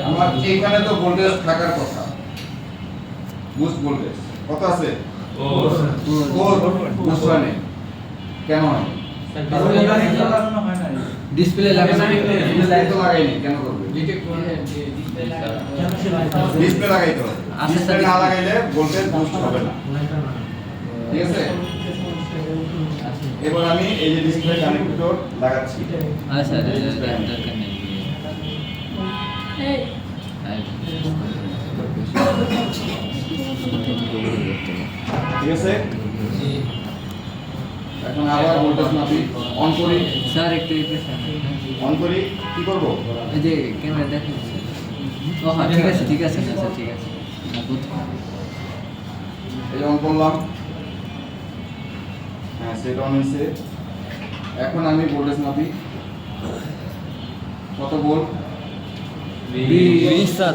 আমার এখানে তো ভোল্টেজ থাকার কথা, বুস্ট ভোল্টেজ কত আছে? ও বুস্ট হয় না, কেন হয়? ডিসপ্লে লাগানো ডিসপ্লে তো লাগাইনি, কেন করবে? ডিসপ্লে লাগাইতে হবে, আচ্ছা, ডিসপ্লে স্যার। না লাগাইলে ভোল্টেজ বুস্ট হবে না, ঠিক আছে? এবার আমি এই যে ডিসপ্লে কানেক্টর লাগাচ্ছি, আচ্ছা দরকার নেই এই ঠিক আছে? এখন আবার ভোল্টেজ মাপি, অন করি, স্যার একটু এই পাশে আসেন। অন করি, কি করব? এই যে ক্যামেরা দেখেন ও হ্যাঁ ঠিক আছে ঠিক আছে না স্যার ঠিক আছে এই যে অন করলাম, হ্যাঁ সেট অন হয়েছে। এখন আমি ভোল্টেজ মাপি, কত ভোল্ট? 20 স্যার।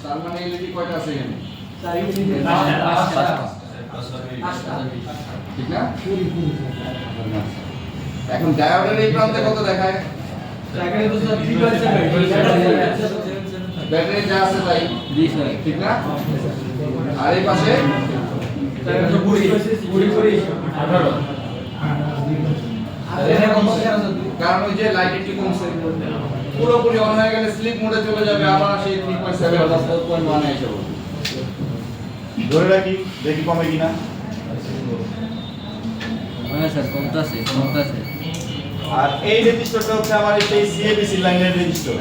তার মানে এলইডি কয়টা আছে এখানে? ঠিক না? এখন ডায়োডের এই প্রান্তে কত দেখায়? ব্যাটারি যা আছে তাই, জি স্যার ঠিক না? আর এই পাশে কারণ ওই যে লাইট একটু কমছে, পুরোপুরি অন হয়ে গেলে স্লিপ মোডে চলে যাবে, আবার সেই 3.7 বা 4.1 এ এসে বলবে। ধরে রাখি, দেখি কমে কিনা। হ্যাঁ স্যার কমতাছে কমতাছে আর এই রেজিস্টারটা হচ্ছে আমার সেই সিএবিসি লাইনের রেজিস্টার।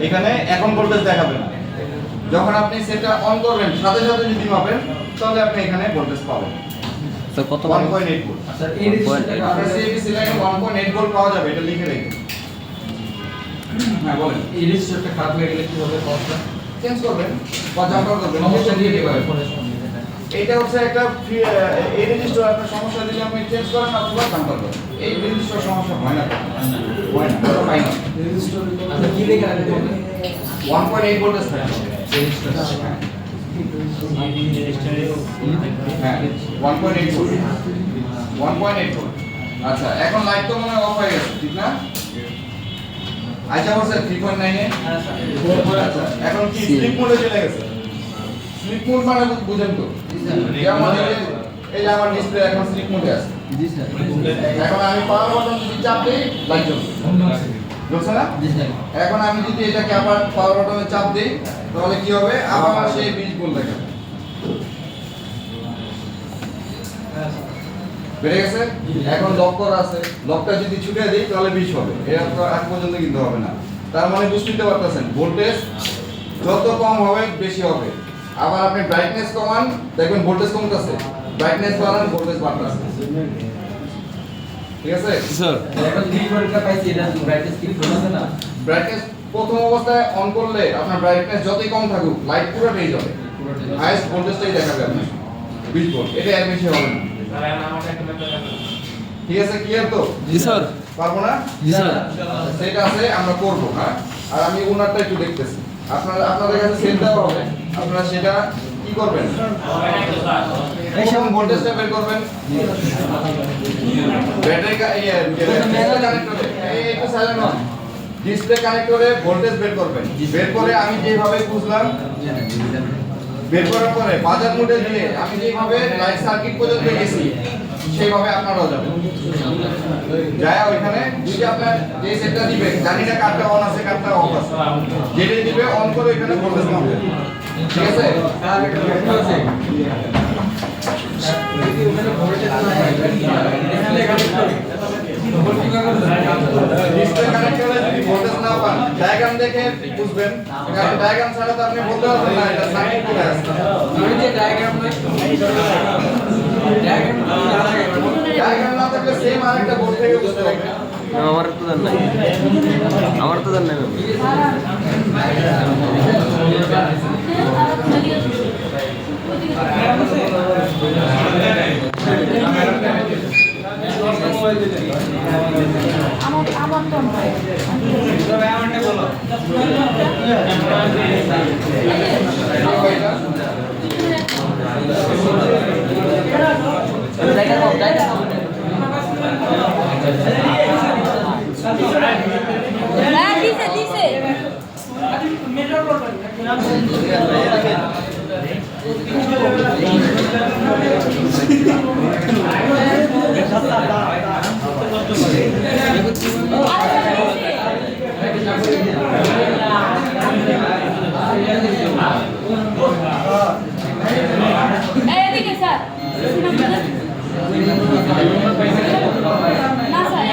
এখানে এখন ভোল্টেজ দেখাবে না। যখন আপনি সেটা অন করবেন সাথে সাথে যদি মাপেন তাহলে আপনি এখানে ভোল্টেজ পাবেন স্যার কত 1.8 ভোল্ট। আপনার সিএবিসি লাইনে 1.8 ভোল্ট পাওয়া যাবে, এটা লিখে রেখে। হ্যাঁ বলেন, এই রেজিস্টারটা খারাপ হয়ে গেলে কি হবে কস্টটা? চেঞ্জ করবেন বা জাম্পার করবেন, সমস্যা দিয়ে দিতে দিতে পারেন। এটা হচ্ছে একটা এই রেজিস্টার আপনার সমস্যা দিলে আপনি চেঞ্জ করেন অথবা জাম্পার করেন। এই রেজিস্টার সমস্যা হয় না, হয় না, হয় না। আচ্ছা কি লেখা আছে বলুন? 1.8 ভোল্টেজ থাকে। হ্যাঁ 1.8 ভোল্ট, 1.8 ভোল্ট। আচ্ছা এখন লাইট তো মনে হয় অফ হয়ে গেছে, ঠিক না? আচ্ছা বলছে 3.9 এ। আচ্ছা এখন কি স্লিপ মোডে চলে গেছে? স্লিপ মোড মানে বুঝেন তো, যেমন এই যে আমার ডিসপ্লে এখন স্লিপ মোডে আছে। জি স্যার এখন আমি পাওয়ার বাটন যদি চাপ দিই লাইট জ্বলবে, জ্বলছে না? জি স্যার এখন আমি যদি এটাকে আবার পাওয়ার বাটনে চাপ দিই তাহলে কি হবে? আবার সেই 20 ভোল্ট দেখাবে। বেড়ে গেছে? এখন লক করা আছে, লকটা যদি ছুটে দিই তাহলে 20 হবে। এর তো আগ পর্যন্ত কিন্তু হবে না। তার মানে বুঝতে পারতেছেন ভোল্টেজ যত কম হবে বেশি হবে। আবার আপনি ব্রাইটনেস কমান, দেখবেন ভোল্টেজ কমতেছে, ব্রাইটনেস বাড়ান ভোল্টেজ বাড়তেছে। ঠিক আছে? স্যার এখন 3 ভোল্টটা পাইছি, এটা ব্রাইটনেস কি কমছে না? ব্রাইটনেস প্রথম অবস্থায় অন করলে আপনার ব্রাইটনেস যতই কম থাকুক লাইট পুরোটাই যাবে, হাইয়েস্ট ভোল্টেজটাই দেখাবে আপনার 20 ভোল্ট, এটা এর বেশি হবে না। ঠিক আছে, ক্লিয়ার তো? জি স্যার। পারবো না? জি স্যার। সেটা আছে আমরা করব, হ্যাঁ। আর আমি ওনারটা একটু দেখতেছি, আপনাদের কাছে সেট দেওয়া হবে, আপনারা সেটা কি করবেন? প্রথম ভোল্টেজটা বের করবেন, ব্যাটারি কানেক্টরে একটু সাইলেন্ট হন, ডিসপ্লে কানেক্টরে ভোল্টেজ বের করবেন। বের করে আমি যেভাবে বুঝলাম, বের করার পরে বাজার মোডে দিলে আমি যেভাবে লাইট সার্কিট পর্যন্ত গেছি সেইভাবে আপনারাও যাবেন। যায় ওইখানে যদি আপনার যে সেটটা দিবে, জানি না কারটা অন আছে কারটা অফ আছে, যেটাই দিবে অন করে এখানে ভোল্টেজ মাপবে। ঠিক আছে? ডিসপ্লে কানেক্টরে যদি ভোল্টেজ না পান ডায়াগ্রাম দেখে বুঝবেন, কারণ ডায়াগ্রাম ছাড়া তো আপনি বলতে পারবেন না এটা সার্কিট কোথায় আছে। ডায়াগ্রাম না থাকলে সেম আরেকটা বোর্ড থেকে বুঝতে পারবেন। আমার তো জান নাই, আমার তো জান নাই। আমার তো নয়। হ্যাঁ দিছে দিছে এদিকে স্যার না স্যার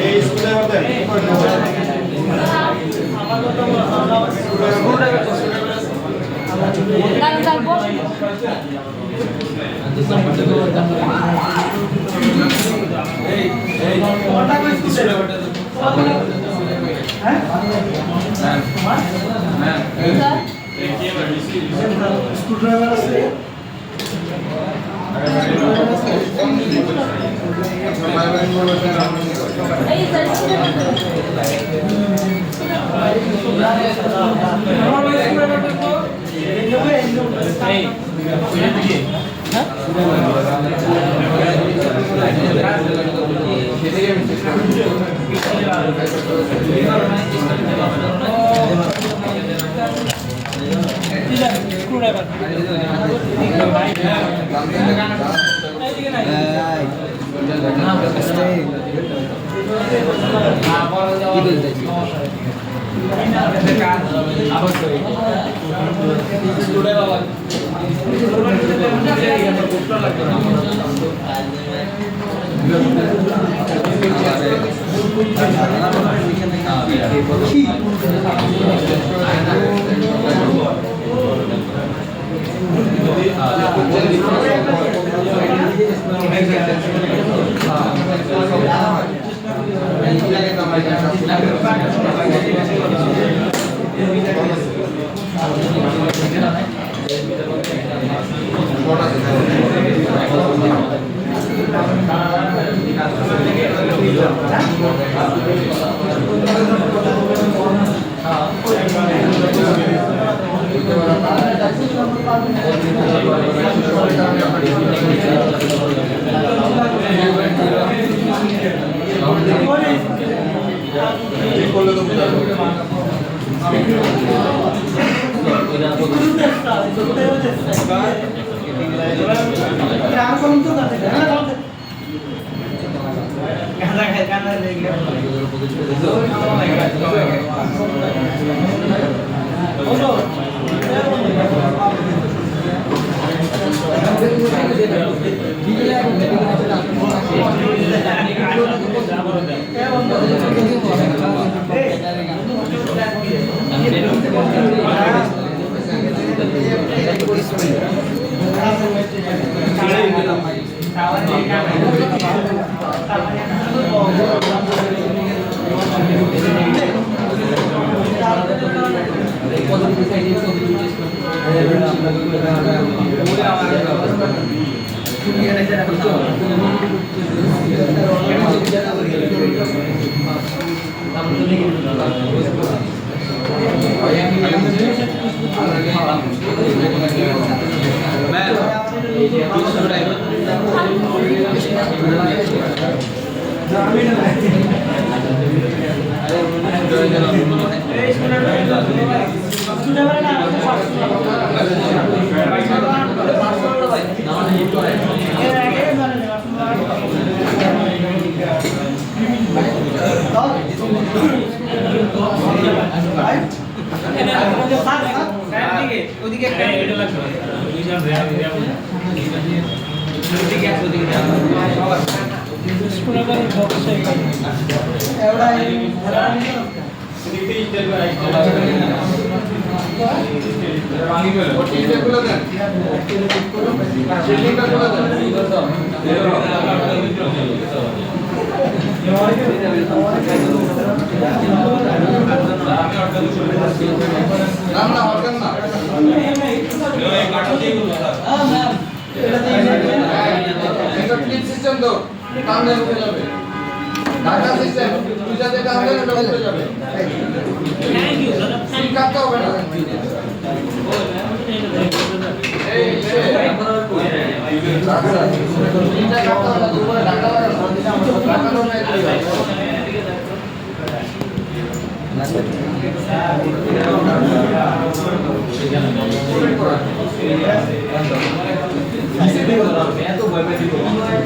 এই স্কুলে আমাদের দাঁড়ান দাঁড়ান বস স্যার স্ক্রুড্রাইভার আছে এই স্যার এই ওইটা দিয়ে সিস্টেম তো কামনে উঠে যাবে ঢাকা সিস্টেম তুই যাতে কামনে উঠে যাবে থ্যাংক ইউ দাদা সিল কাটতে হবে না এই আচ্ছা তিনটা কাটতে হবে না দুপুরে ঢাকা ঢাকা তো